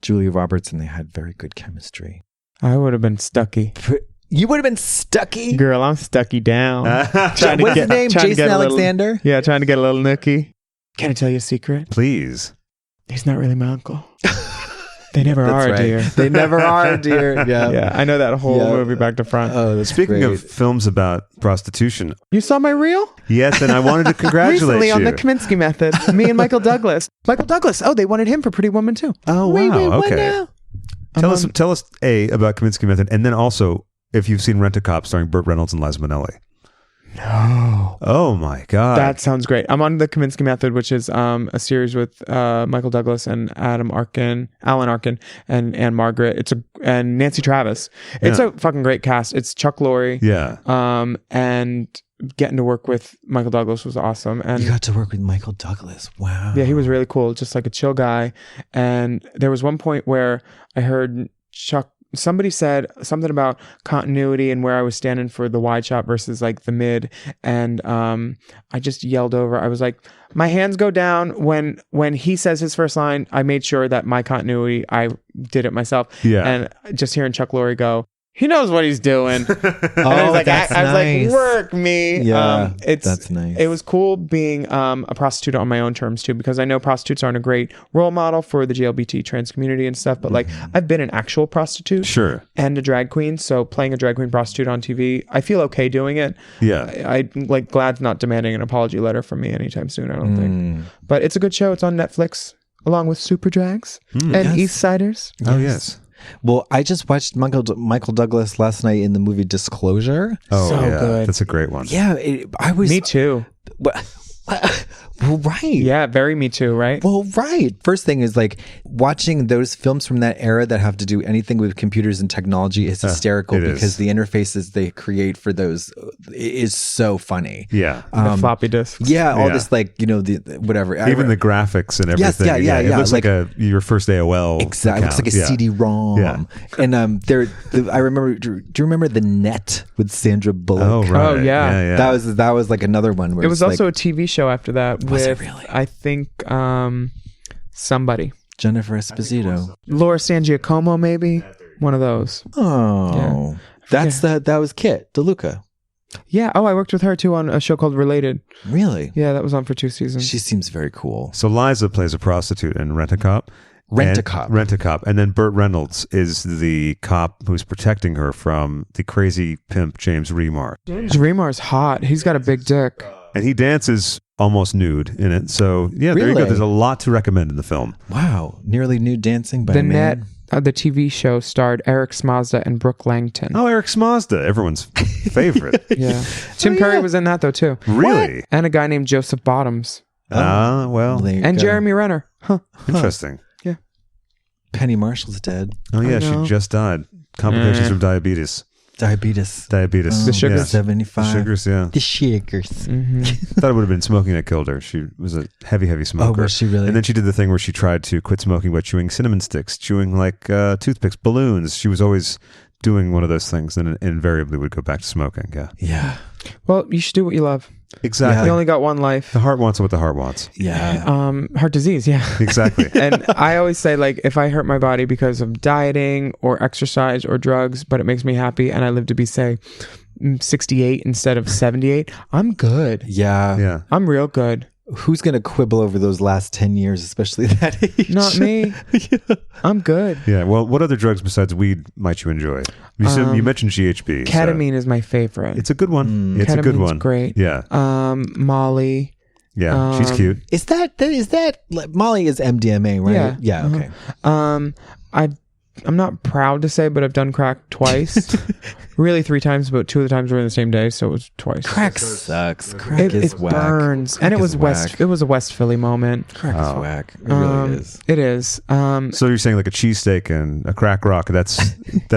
Julia Roberts, and they had very good chemistry. I would have been Stucky. You would have been Stucky. Girl, I'm Stucky down. What's his name? Jason Alexander. Yeah, trying to get a little nookie. Can I tell you a secret? Please. He's not really my uncle. They never That's are, right. dear. They never are, dear. Yeah. Yeah, I know that whole Yeah. movie back to front. Oh, that's Speaking great. of films about prostitution, You saw my reel? yes, and I wanted to congratulate Recently you. on the Kaminski Method. Me and Michael Douglas. Michael Douglas. Oh, they wanted him for Pretty Woman too. Oh, Wait, wow. what Okay. now? Tell us about Kaminski Method, and then also if you've seen Rent-A-Cop starring Burt Reynolds and Liza Minnelli. No. Wow. Oh my God. That sounds great. I'm on the Kaminski Method, which is a series with Michael Douglas and Alan Arkin, and Anne Margaret. And Nancy Travis. It's a fucking great cast. It's Chuck Lorre. Yeah. And getting to work with Michael Douglas was awesome. And you got to work with Michael Douglas. Wow. Yeah, he was really cool. Just like a chill guy. And there was one point where I heard somebody said something about continuity and where I was standing for the wide shot versus like the mid, and I just yelled over. I was like, my hands go down when he says his first line. I made sure that my continuity, I did it myself. Yeah. And just hearing Chuck Lorre go, he knows what he's doing. Oh, I was like, that's I was nice. like, work me. Yeah, that's nice. It was cool being a prostitute on my own terms too, because I know prostitutes aren't a great role model for the GLBT trans community and stuff. But like, I've been an actual prostitute, Sure, and a drag queen. So playing a drag queen prostitute on TV, I feel okay doing it. Yeah, I like Glad's not demanding an apology letter from me anytime soon. I don't think. But it's a good show. It's on Netflix, along with Super Drags and Eastsiders. Oh yes. Well, I just watched Michael Douglas last night in the movie Disclosure. Oh, So yeah. good. That's a great one. Yeah, I was. Me too. Well, right. Yeah, very me too, right? Well, right. First thing is like watching those films from that era that have to do anything with computers and technology is hysterical because the interfaces they create for those is so funny. Yeah. The floppy disks. Yeah, all this like, you know, the whatever. Even the graphics and everything. Yes, yeah. It looks like your first AOL. Exactly. It looks like a CD-ROM. Yeah. And I remember, do you remember The Net with Sandra Bullock? Oh, right. Oh, yeah. That was like another one where It was also a TV show after that Was with, it really? I think, somebody. Jennifer Esposito. Laura San Giacomo, maybe? One of those. Oh. Yeah. That was Kit DeLuca. Yeah. Oh, I worked with her too on a show called Related. Really? Yeah, that was on for 2 seasons. She seems very cool. So Liza plays a prostitute in Rent-A-Cop. Rent-A-Cop. And then Burt Reynolds is the cop who's protecting her from the crazy pimp James Remar. James Remar's hot. He's got a big dick. And he dances almost nude in it. So yeah, there you go. Really? There's a lot to recommend in the film. Wow. Nearly nude dancing by The a Net, man. the TV show, starred Eric Smazda and Brooke Langton. Oh, Eric Smazda, everyone's favorite. Yeah. Tim Curry was in that though too. Really? And a guy named Joseph Bottoms. Well, There you And go. Jeremy Renner. Huh. interesting. Penny Marshall's dead. Oh yeah, I know. she just died. Complications from diabetes. Diabetes. The sugars. Yeah. 75. The sugars, yeah. The sugars. Mm-hmm. I thought it would have been smoking that killed her. She was a heavy smoker. Oh, was she really? And then she did the thing where she tried to quit smoking by chewing cinnamon sticks, chewing like toothpicks, balloons. She was always doing one of those things and invariably would go back to smoking. Yeah. Yeah. Well, you should do what you love. Exactly. You only got one life. The heart wants what the heart wants. Yeah. Heart disease, yeah. Exactly. And I always say, like, if I hurt my body because of dieting or exercise or drugs, but it makes me happy and I live to be, say, 68 instead of 78, I'm good. Yeah. Yeah. I'm real good. Who's going to quibble over those last 10 years, especially that age? Not me. I'm good. Yeah. Well, what other drugs besides weed might you enjoy? You mentioned GHB. Ketamine is my favorite. It's a good one. It's a good Ketamine's one. great. Yeah. Molly. Yeah. She's cute. Is that Molly is MDMA, right? Yeah. Yeah. Okay. I'm not proud to say, but I've done crack twice. Really 3 times, but 2 of the times were in the same day, so it was twice. Crack sucks. Crack is It whack. burns, Crack and it is was whack. It was a West Philly moment. Crack is whack. It really is. It is. So you're saying like a cheesesteak and a crack rock, that's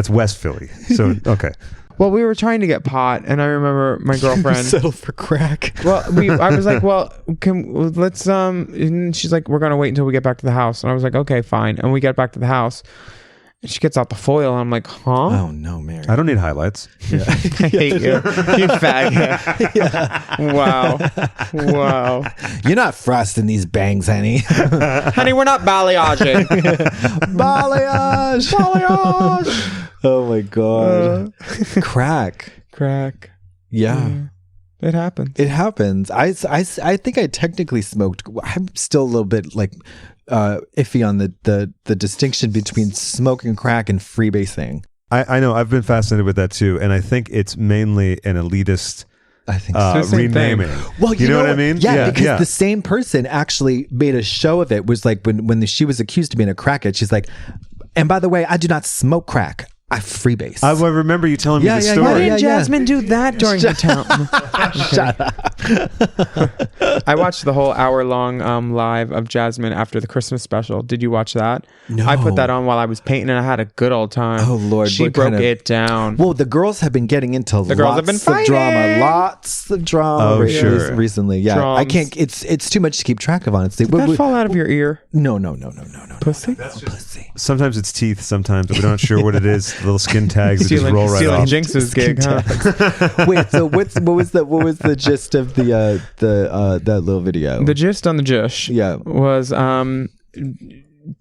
West Philly. So, okay. Well, we were trying to get pot, and I remember my girlfriend. Settle for crack. Well, I was like, well, let's and she's like, we're gonna wait until we get back to the house, and I was like, okay, fine. And we get back to the house, and she gets out the foil, and I'm like, huh? Oh no, Mary. I don't need highlights. I hate you, you faggot. Wow. You're not frosting these bangs, honey. Honey, we're not balayaging. Balayage. Oh my god. Crack. Yeah. It happens. It happens. I think I technically smoked. I'm still a little bit like iffy on the distinction between smoking crack and freebasing. I know. I've been fascinated with that too. And I think it's mainly an elitist I think so. renaming. Well, you know what I mean? Yeah, because the same person actually made a show of it. Was like when she was accused of being a crackhead, she's like, and by the way, I do not smoke crack. I freebase. I remember you telling me the story. Why didn't Jasmine do that during the town? Shut up. I watched the whole hour-long live of Jasmine after the Christmas special. Did you watch that? No. I put that on while I was painting, and I had a good old time. Oh, Lord. She broke it down. Well, the girls have been getting into The girls have been fighting. Lots of drama recently. Yeah. Drums. I can't, it's too much to keep track of, honestly. Did that fall out of your ear? No. Pussy? Pussy. Sometimes it's teeth, sometimes we're not sure what it is. Little skin tags that just Stealing, roll right stealing off. Jinx's gig, huh? Wait, so what was the gist of the that little video? The gist on the Jush was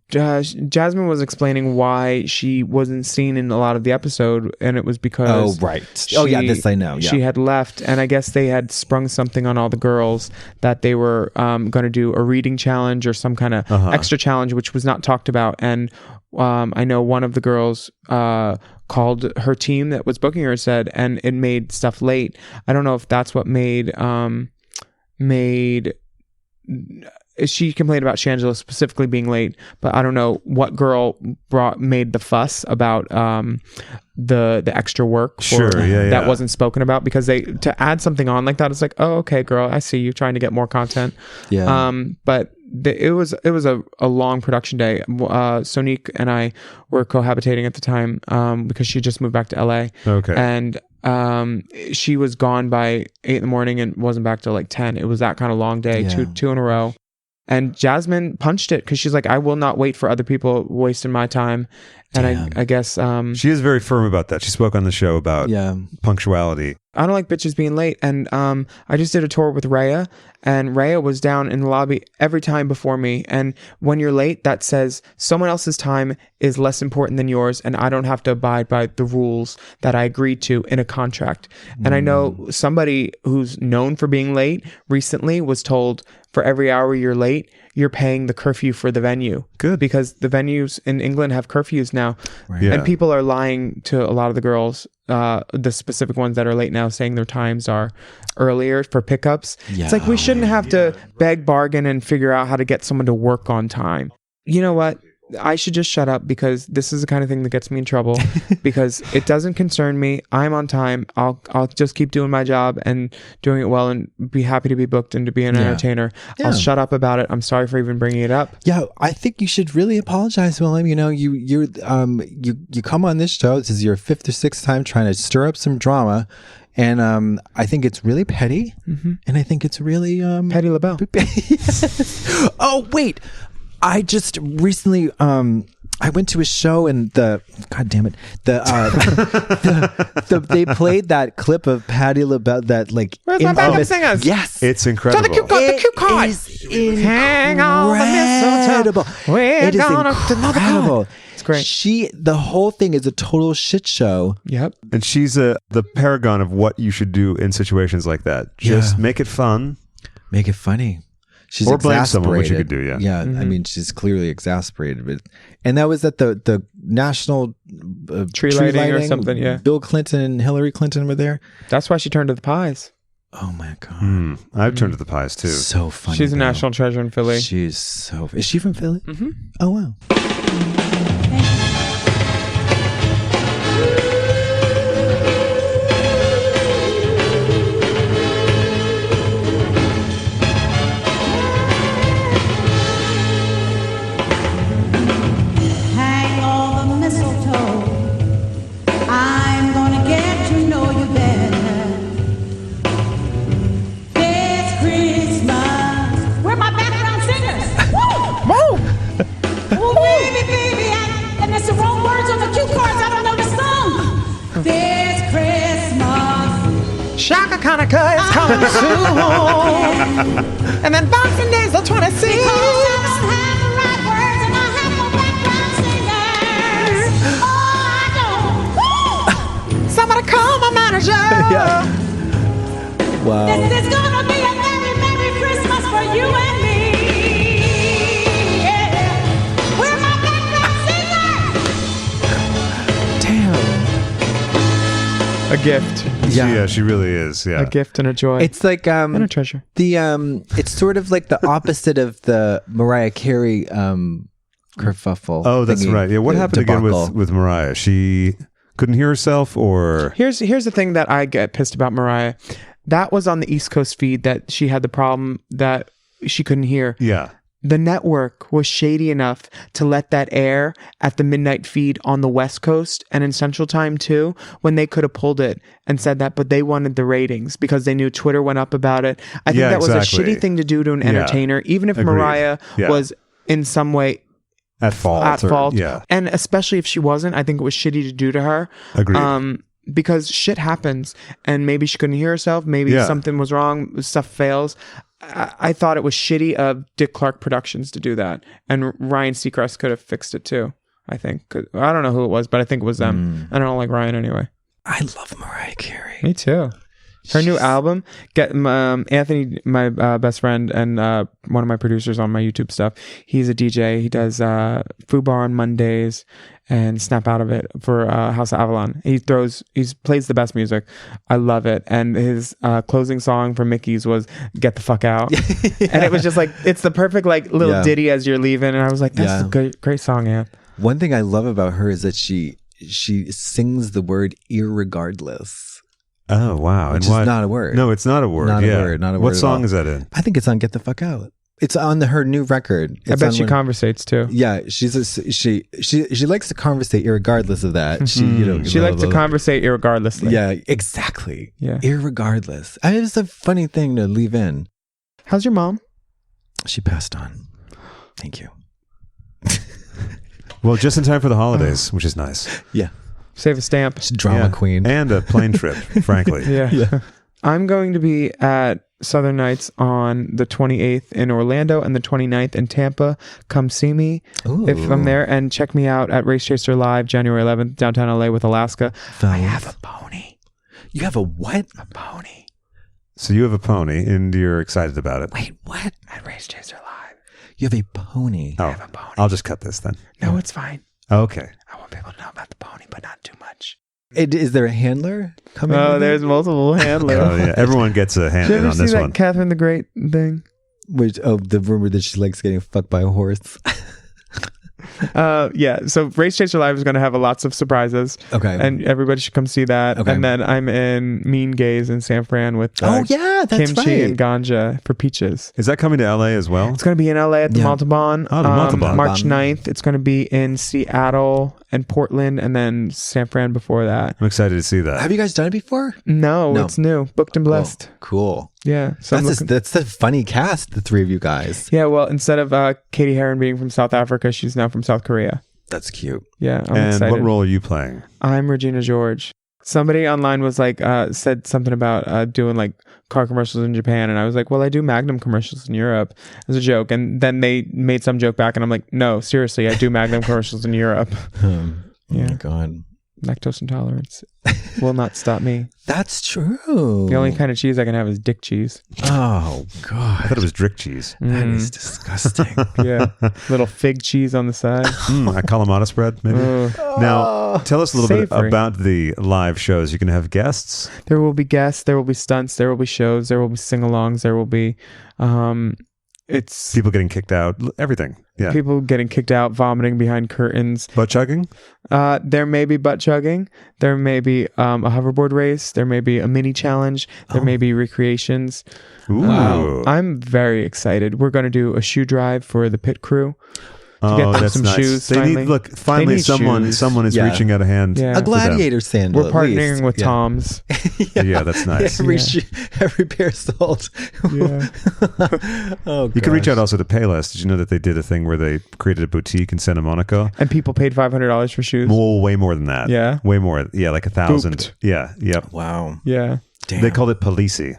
Jasmine was explaining why she wasn't seen in a lot of the episode, and it was because this I know. Yeah. She had left, and I guess they had sprung something on all the girls that they were going to do a reading challenge or some kind of extra challenge, which was not talked about. And I know one of the girls called her team that was booking her, said, and it made stuff late. I don't know if that's what made she complained about Shangela specifically being late, but I don't know what girl made the fuss about the extra work that wasn't spoken about, because to add something on like that, it's like, oh, okay, girl, I see you trying to get more content. But it was a long production day. Sonique and I were cohabitating at the time because she just moved back to LA. And she was gone by 8 a.m. and wasn't back till like 10. It was that kind of long day, two in a row. And Jasmine punched it because she's like, I will not wait for other people wasting my time. And I guess she is very firm about that. She spoke on the show about punctuality. I don't like bitches being late. And I just did a tour with Rhea, and Rhea was down in the lobby every time before me. And when you're late, that says someone else's time is less important than yours, and I don't have to abide by the rules that I agreed to in a contract. And I know somebody who's known for being late recently was told, for every hour you're late, you're paying the curfew for the venue. Good. Because the venues in England have curfews now. Right. And people are lying to a lot of the girls, the specific ones that are late now, saying their times are earlier for pickups. It's like, we shouldn't have to beg, bargain, and figure out how to get someone to work on time. You know what? I should just shut up, because this is the kind of thing that gets me in trouble because it doesn't concern me. I'm on time. I'll just keep doing my job and doing it well, and be happy to be booked and to be an entertainer. I'll shut up about it. I'm sorry for even bringing it up. Yeah, I think you should really apologize, Willam. You know, you come on this show. This is your 5th or 6th time trying to stir up some drama. And I think it's really petty. And I think it's really Patti LaBelle. Oh, wait. I just recently I went to a show, and they played that clip of Patti LaBelle, that like, where's my backup singers? Yes, it's incredible. So the cue card. Hang on the mistletoe. We're gonna know the code. It's great. The whole thing is a total shit show. Yep. And she's the paragon of what you should do in situations like that. Just make it fun, make it funny. She's or blame someone, which you could do, I mean, she's clearly exasperated. And that was at the national tree lighting or something, Bill Clinton and Hillary Clinton were there. That's why she turned to the pies. Oh, my God. I've turned to the pies, too. So funny. She's a national treasure in Philly. Is she from Philly? Oh, wow. Shaka Hanukkah is coming soon. And then Boxing Day's the 26th. Because I don't have the right words and I have no background singers. Oh, I don't. Somebody call my manager. Wow. This is gonna be a very Merry Christmas for you and me. Yeah. We're my background singers. Damn. A gift. Yeah, she really is. Yeah, a gift and a joy. It's like and a treasure. It's sort of like the opposite of the Mariah Carey kerfuffle. Oh, that's right. Yeah, what happened again with Mariah? She couldn't hear herself, or here's the thing that I get pissed about Mariah. that was on the East Coast feed that she had the problem that she couldn't hear. Yeah. The network was shady enough to let that air at the midnight feed on the West Coast and in Central Time too, when they could have pulled it and said that, but they wanted the ratings because they knew Twitter went up about it. I think that was a shitty thing to do to an entertainer, even if Mariah was in some way at fault. Yeah. And especially if she wasn't, I think it was shitty to do to her. Agreed. Because shit happens and maybe she couldn't hear herself. Maybe something was wrong. Stuff fails. I thought it was shitty of Dick Clark Productions to do that. And Ryan Seacrest could have fixed it too, I think. I don't know who it was, but I think it was them. I don't like Ryan anyway. I love Mariah Carey. Me too. Her new album, Anthony, my best friend and one of my producers on my YouTube stuff, he's a DJ. He does Fubar on Mondays and Snap Out of It for House of Avalon. He plays the best music. I love it. And his closing song for Mickey's was Get the Fuck Out. And it was just like, it's the perfect like little ditty as you're leaving. And I was like, that's a great song, Ann. One thing I love about her is that she sings the word irregardless. Oh, wow. Which is not a word. No, it's not a word. Not a word. What song is that in? I think it's on Get the Fuck Out. It's on her new record. I bet she conversates too. Yeah, she likes to conversate irregardless of that. She likes to conversate irregardlessly. Yeah, exactly. Yeah, irregardless. I mean, it's a funny thing to leave in. How's your mom? She passed on. Thank you. Well, just in time for the holidays, which is nice. Yeah. Save a stamp. She's drama queen. And a plane trip, frankly. Yeah. I'm going to be at Southern Nights on the 28th in Orlando and the 29th in Tampa. Come see me if I'm there, and check me out at Race Chaser Live January 11th, downtown LA with Alaska. I have a pony. You have a what? A pony. So you have a pony and you're excited about it. Wait, what? At Race Chaser Live. You have a pony. I have a pony. I'll just cut this then. No, it's fine. Okay. I want people to know about the pony, but not too much. Is there a handler coming? Oh, there's multiple handlers. Oh, yeah. Everyone gets a handler on this one. Did you ever see that Catherine the Great thing? The rumor that she likes getting fucked by a horse. Yeah. So Race Chaser Live is going to have lots of surprises. Okay. And everybody should come see that. Okay. And then I'm in Mean Gays in San Fran with that's kimchi and ganja for peaches. Is that coming to LA as well? It's going to be in LA at the Montalban. Oh, the Montalban. March 9th. It's going to be in Seattle and Portland and then San Fran before that. I'm excited to see that. Have you guys done it before? No. It's new. Booked and blessed. Cool. Yeah. So that's a funny cast, the three of you guys. Yeah. Well, instead of Katie Heron being from South Africa, she's now from South Korea. That's cute. Yeah. I'm excited. excited. What role are you playing? I'm Regina George. Somebody online was like, said something about doing like car commercials in Japan. And I was like, well, I do Magnum commercials in Europe as a joke. And then they made some joke back and I'm like, no, seriously, I do Magnum commercials in Europe. Oh my God. Lactose intolerance will not stop me. That's true. The only kind of cheese I can have is dick cheese. Oh, God. I thought it was drick cheese. That is disgusting. Yeah. Little fig cheese on the side. A Kalamata spread, maybe. Now, tell us a little bit about the live shows. You can have guests. There will be guests. There will be stunts. There will be shows. There will be sing-alongs. There will be... it's people getting kicked out, everything. Yeah. People getting kicked out, vomiting behind curtains. Butt chugging? There may be butt chugging. There may be a hoverboard race. There may be a mini challenge. There may be recreations. Ooh. I'm very excited. We're going to do a shoe drive for the pit crew. To get them some nice. Shoes. Finally someone is reaching out a hand. Yeah. A gladiator sandal. We're partnering with Tom's. Yeah, that's nice. Every pair sold. Yeah. You could reach out also to Payless. Did you know that they did a thing where they created a boutique in Santa Monica? And people paid $500 for shoes? Well, way more than that. Yeah. Way more. Yeah, like 1,000. Yeah. Yep. Wow. Yeah. Damn. They called it Palisi.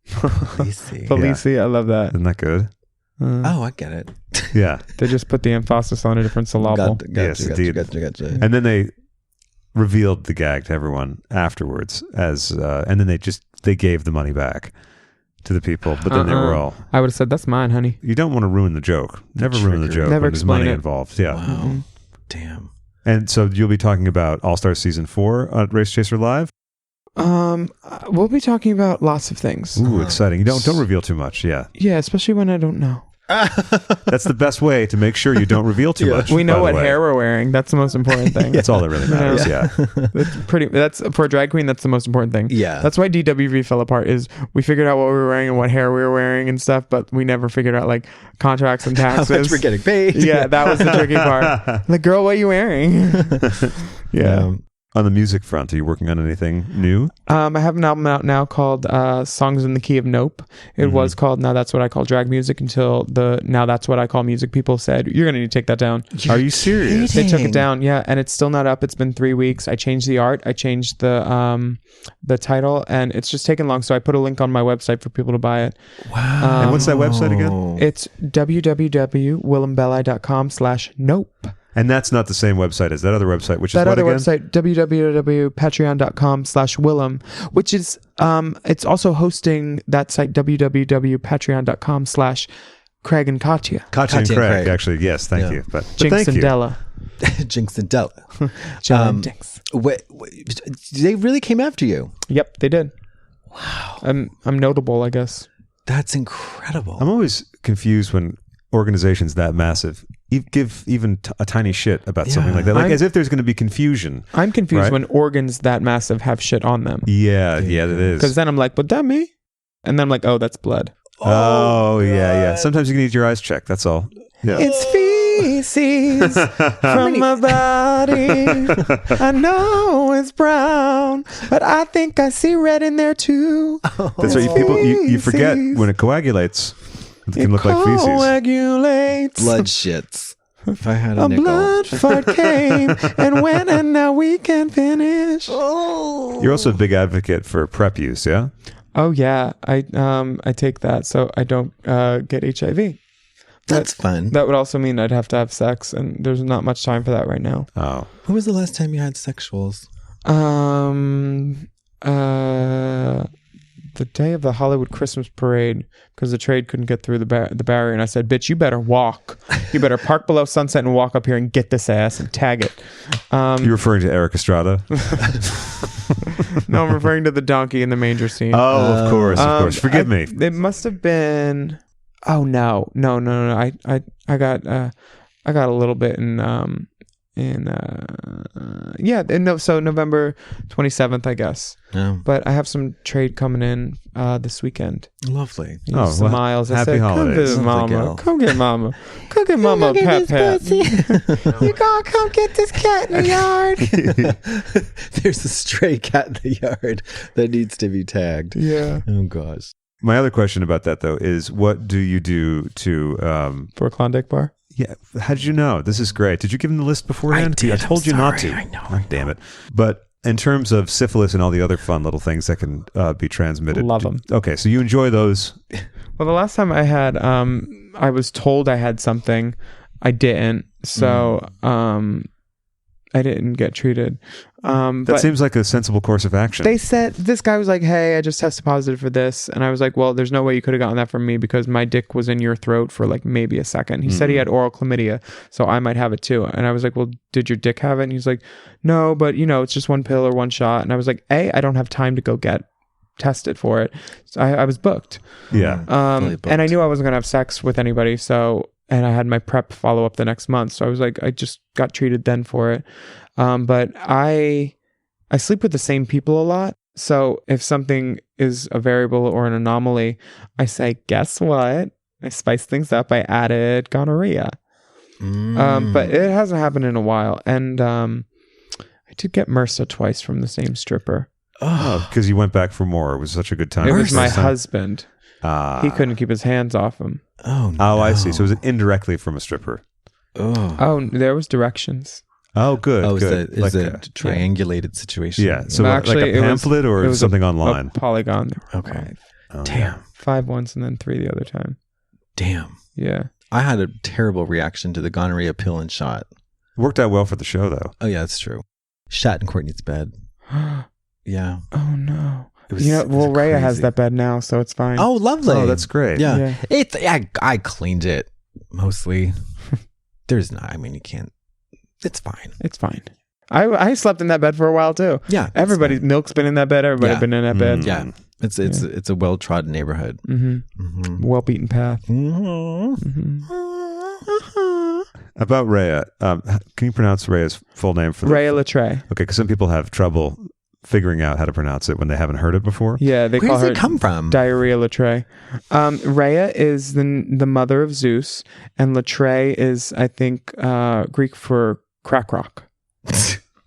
Palisi. I love that. Isn't that good? I get it. Yeah. They just put the emphasis on a different syllable. Gotcha. And then they revealed the gag to everyone afterwards and then they gave the money back to the people, but then they were all... I would have said, that's mine, honey. You don't want to ruin the joke. Never ruin the joke Never when there's money it. involved. Yeah. Wow. Mm-hmm. Damn. And so you'll be talking about All-Star Season 4 at Race Chaser Live? We'll be talking about lots of things. Ooh, exciting. You don't reveal too much. Yeah. Yeah, especially when I don't know. That's the best way to make sure you don't reveal too much. We know what hair we're wearing. That's the most important thing. That's all that really matters. Yeah. That's for a drag queen. That's the most important thing. Yeah. That's why DWV fell apart. Is we figured out what we were wearing and what hair we were wearing and stuff, but we never figured out like contracts and taxes. How much we're getting paid. Yeah, that was the tricky part. Like, girl, what are you wearing? Yeah. On the music front, are you working on anything new? I have an album out now called Songs in the Key of Nope. It was called Now That's What I Call Drag Music until the Now That's What I Call Music people said, you're going to need to take that down. Are you serious? They took it down, yeah, and it's still not up. It's been 3 weeks. I changed the art. I changed the title, and it's just taken long, so I put a link on my website for people to buy it. Wow. And what's that website again? It's www.willambelie.com/nope. And that's not the same website as that other website, which that is what other again? website, www.patreon.com/Willam, which is, it's also hosting that site, www.patreon.com/Craig and Katya. Katya and Craig, actually. Yes, thank you. But Jinx thank and you. Della. Jinx and Della. John Jinx. They really came after you. Yep, they did. Wow. I'm notable, I guess. That's incredible. I'm always confused when organizations that massive give even a tiny shit about something like that, like as if there's going to be confusion. I'm confused when organs that massive have shit on them. Yeah, it is. Because then I'm like, but that me? And then I'm like, oh, that's blood. Oh, yeah. Sometimes you need your eyes checked. That's all. Yeah. It's feces from my body. I know it's brown, but I think I see red in there too. That's right. You forget when it coagulates. It can look like feces. Coagulates. Blood shits. If I had a nickel. blood fart came and went, and now we can finish. You're also a big advocate for PrEP use, yeah? Oh yeah, I take that so I don't get HIV. That's fun. That would also mean I'd have to have sex, and there's not much time for that right now. Oh. When was the last time you had sexuals? The day of the Hollywood Christmas parade, because the trade couldn't get through the barrier, and I said, "Bitch, you better walk. You better park below Sunset and walk up here and get this ass and tag it." You're referring to Eric Estrada? No, I'm referring to the donkey in the manger scene. Oh, of course. Forgive me. It must have been. Oh no. I got a little bit so November 27th, I guess. Yeah. But I have some trade coming in this weekend. Lovely. Some miles. I happy said, holidays. Come get mama. Come get mama a pat pat. You gonna come get this cat in the yard? There's a stray cat in the yard that needs to be tagged. Yeah. Oh gosh. My other question about that, though, is what do you do to... For a Klondike bar? Yeah. How did you know? This is great. Did you give him the list beforehand? I did. I told you not to. I know. Oh, damn it. But in terms of syphilis and all the other fun little things that can be transmitted. Love them. Okay. So you enjoy those. Well, the last time I had, I was told I had something. I didn't. So, I didn't get treated. That seems like a sensible course of action. They said, this guy was like, hey, I just tested positive for this. And I was like, well, there's no way you could have gotten that from me because my dick was in your throat for like maybe a second. He said he had oral chlamydia, so I might have it too. And I was like, well, did your dick have it? And he's like, no, but it's just one pill or one shot. And I was like, I don't have time to go get tested for it. So I was booked. Yeah. And I knew I wasn't going to have sex with anybody. And I had my prep follow up the next month. So I was like, I just got treated then for it. But I sleep with the same people a lot. So if something is a variable or an anomaly, I say, guess what? I spice things up. I added gonorrhea. But it hasn't happened in a while. And I did get MRSA twice from the same stripper. Oh, because you went back for more. It was such a good time. It was my husband. He couldn't keep his hands off him. Oh, no. I see. So it was indirectly from a stripper. Oh, there was directions. Oh, good. Oh, good. Is it a triangulated situation? Yeah. So actually, like a pamphlet or it was something a online? Polygon. Okay. Oh, Damn. 5 once and then 3 the other time. Damn. Yeah. I had a terrible reaction to the gonorrhea pill and shot. Worked out well for the show, though. Oh, yeah, that's true. Shot in Courtney's bed. Yeah. Oh, no. It was Rhea crazy. has that bed now, so it's fine. Oh, lovely. Oh, that's great. Yeah. I cleaned it mostly. There's not, you can't. It's fine. It's fine. I slept in that bed for a while, too. Yeah. Milk's been in that bed. Everybody's been in that bed. Yeah. It's a well-trodden neighborhood. Well-beaten path. About Rhea, can you pronounce Rhea's full name for Rhea Litré. Okay, because some people have trouble figuring out how to pronounce it when they haven't heard it before. Yeah, Where does it come from? Diarrhea Litré. Rhea is the mother of Zeus, and Litré is, I think, Greek for crack rock.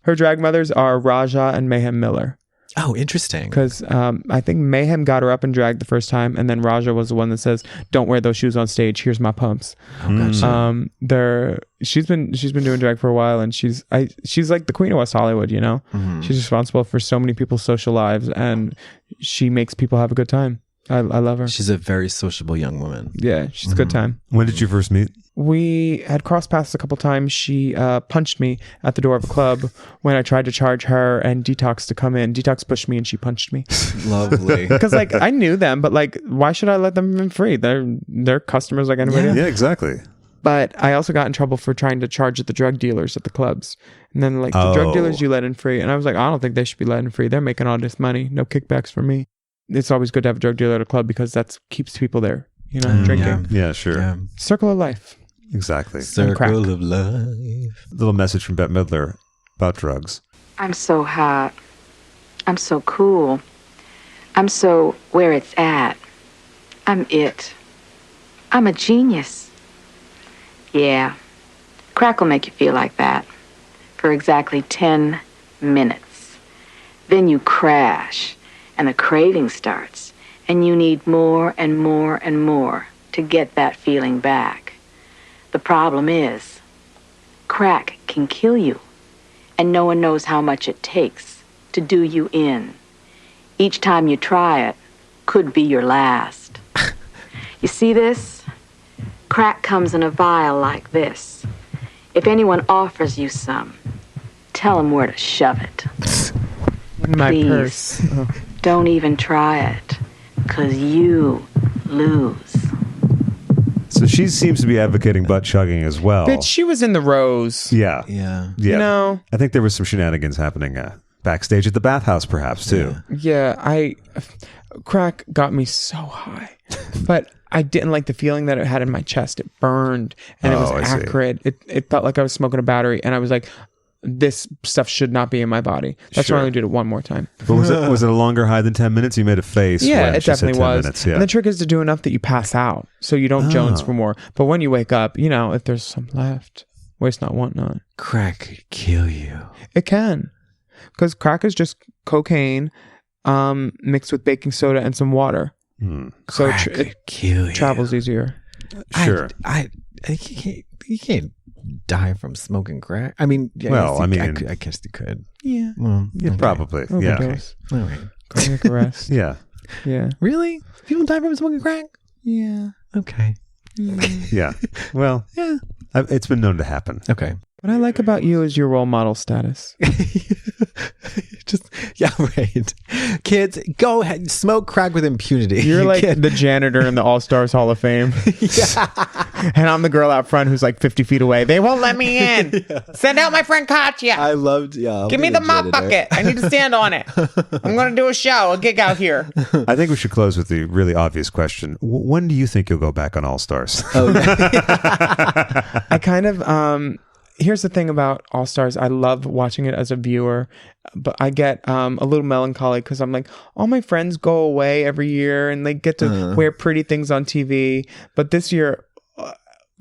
Her drag mothers are Raja and Mayhem Miller. Oh, interesting. Because I think Mayhem got her up in drag the first time, and then Raja was the one that says, "Don't wear those shoes on stage. Here's my pumps." Oh, gotcha. She's been doing drag for a while, and she's like the queen of West Hollywood. You know, she's responsible for so many people's social lives, and she makes people have a good time. I love her. She's a very sociable young woman. Yeah, she's a good time. When did you first meet? We had crossed paths a couple times. She punched me at the door of a club when I tried to charge her and Detox to come in. Detox pushed me and she punched me. Lovely. Because like I knew them, but like why should I let them in free? They're customers like anybody else. Yeah, exactly. But I also got in trouble for trying to charge the drug dealers at the clubs. And then like the drug dealers you let in free. And I was like, I don't think they should be let in free. They're making all this money. No kickbacks for me. It's always good to have a drug dealer at a club because that keeps people there, you know, drinking. Yeah, sure. Yeah. Circle of life. Exactly. Circle of life. Little message from Bette Midler about drugs. I'm so hot. I'm so cool. I'm so where it's at. I'm it. I'm a genius. Yeah. Crack will make you feel like that for exactly 10 minutes. Then you crash and the craving starts and you need more and more and more to get that feeling back. The problem is, crack can kill you, and no one knows how much it takes to do you in. Each time you try it could be your last. You see this? Crack comes in a vial like this. If anyone offers you some, tell them where to shove it. In my Please, purse. Oh. Don't even try it, 'cause you lose. So she seems to be advocating butt chugging as well. Bitch, she was in the Rose. Yeah. Yeah. You know? I think there was some shenanigans happening backstage at the bathhouse, perhaps, too. Yeah, crack got me so high. But I didn't like the feeling that it had in my chest. It burned and it was acrid. It felt like I was smoking a battery, and I was like, this stuff should not be in my body. That's why I only did it one more time. But was it a longer high than 10 minutes? You made a face. Yeah, when it she said definitely 10 was. minutes, yeah. And the trick is to do enough that you pass out, so you don't Jones for more. But when you wake up, you know, if there's some left, waste not, want not. Crack could kill you. It can, because crack is just cocaine mixed with baking soda and some water. So it kill you. Travels easier. Sure. You can't die from smoking crack. I mean, yeah, well, I guess you could. Yeah. Well, yeah, probably. Overdose. Yeah. All right. Cardiac arrest. Yeah. Yeah. Really? People die from smoking crack? Yeah. Okay. Yeah. Well, yeah. It's been known to happen. Okay. What I like about you is your role model status. Right. Kids, go ahead, smoke crack with impunity. You're like the janitor in the All-Stars Hall of Fame. Yeah. And I'm the girl out front who's like 50 feet away. They won't let me in. Yeah. Send out my friend Katya. I loved, Give me the mop bucket. I need to stand on it. I'm going to do a show, a gig out here. I think we should close with the really obvious question. When do you think you'll go back on All-Stars? I kind of... Here's the thing about All Stars. I love watching it as a viewer, but I get a little melancholy because I'm like, all my friends go away every year and they get to wear pretty things on TV. But this year,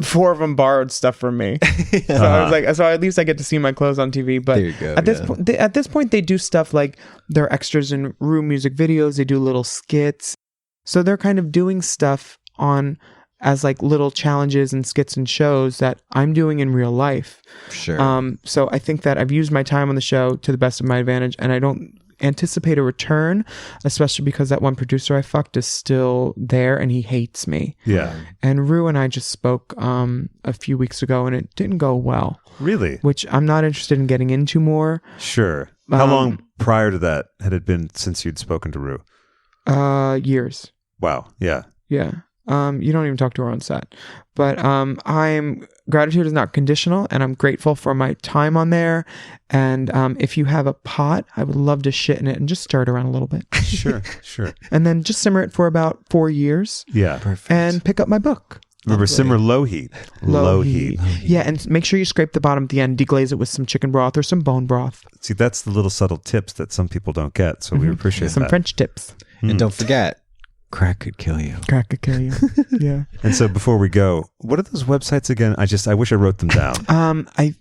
4 of them borrowed stuff from me. So I was like, so at least I get to see my clothes on TV. But at this point, they do stuff like they're extras in room music videos. They do little skits. So they're kind of doing stuff on as like little challenges and skits and shows that I'm doing in real life. Sure. So I think that I've used my time on the show to the best of my advantage, and I don't anticipate a return, especially because that one producer I fucked is still there and he hates me. Yeah. And Rue and I just spoke a few weeks ago and it didn't go well. Really? Which I'm not interested in getting into more. Sure. How long prior to that had it been since you'd spoken to Rue? Years. Wow. Yeah. Yeah. You don't even talk to her on set. But gratitude is not conditional, and I'm grateful for my time on there. And if you have a pot, I would love to shit in it and just stir it around a little bit. Sure. And then just simmer it for about 4 years. Yeah. Perfect. And pick up my book. Remember, simmer low heat. Low heat. Yeah, and make sure you scrape the bottom at the end, deglaze it with some chicken broth or some bone broth. See, that's the little subtle tips that some people don't get, so we appreciate some that. French tips. And don't forget, crack could kill you. Crack could kill you. Yeah. And so before we go, what are those websites again? I wish I wrote them down.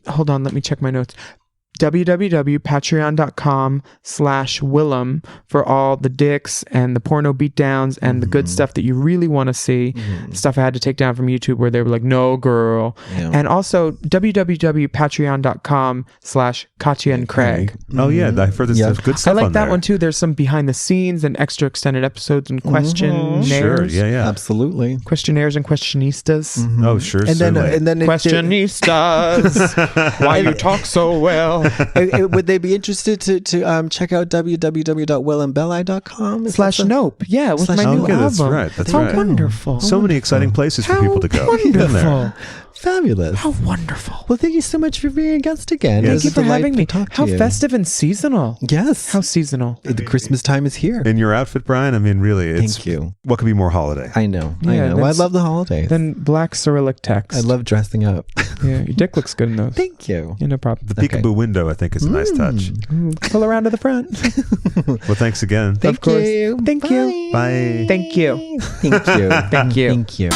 Hold on, let me check my notes. www.patreon.com/Willam for all the dicks and the porno beatdowns and the good stuff that you really want to see. Stuff I had to take down from YouTube where they were like, no girl. Yeah. And also www.patreon.com/Katya and Craig. Oh yeah, I've heard this good stuff. I like on that there. one too. There's some behind the scenes and extra extended episodes and questionnaires. Sure, yeah. Absolutely. Questionnaires and questionistas. Oh, sure. And then Questionistas. Why you talk so well. Would they be interested to check out www.willambelli.com? /nope. Yeah, with my new that's album. right. That's How right. wonderful. So many exciting places for people to go. Wonderful. Fabulous. How wonderful. Well, thank you so much for being a guest again. Thank you for having me. Talk to How you. festive and seasonal. Yes. How seasonal. The Christmas time is here. In your outfit, Brian, I mean, really, it's... Thank you. What could be more holiday? I know. Yeah, Well, I love the holidays. Then black Cyrillic text. I love dressing up. Yeah, your dick looks good in those. Thank you. Yeah, no problem. The peekaboo window, I think, is a nice touch. Pull around to the front. Well, thanks again. Thank Of course. you. Thank you. Bye. Thank you. Thank you. Thank you. Thank you.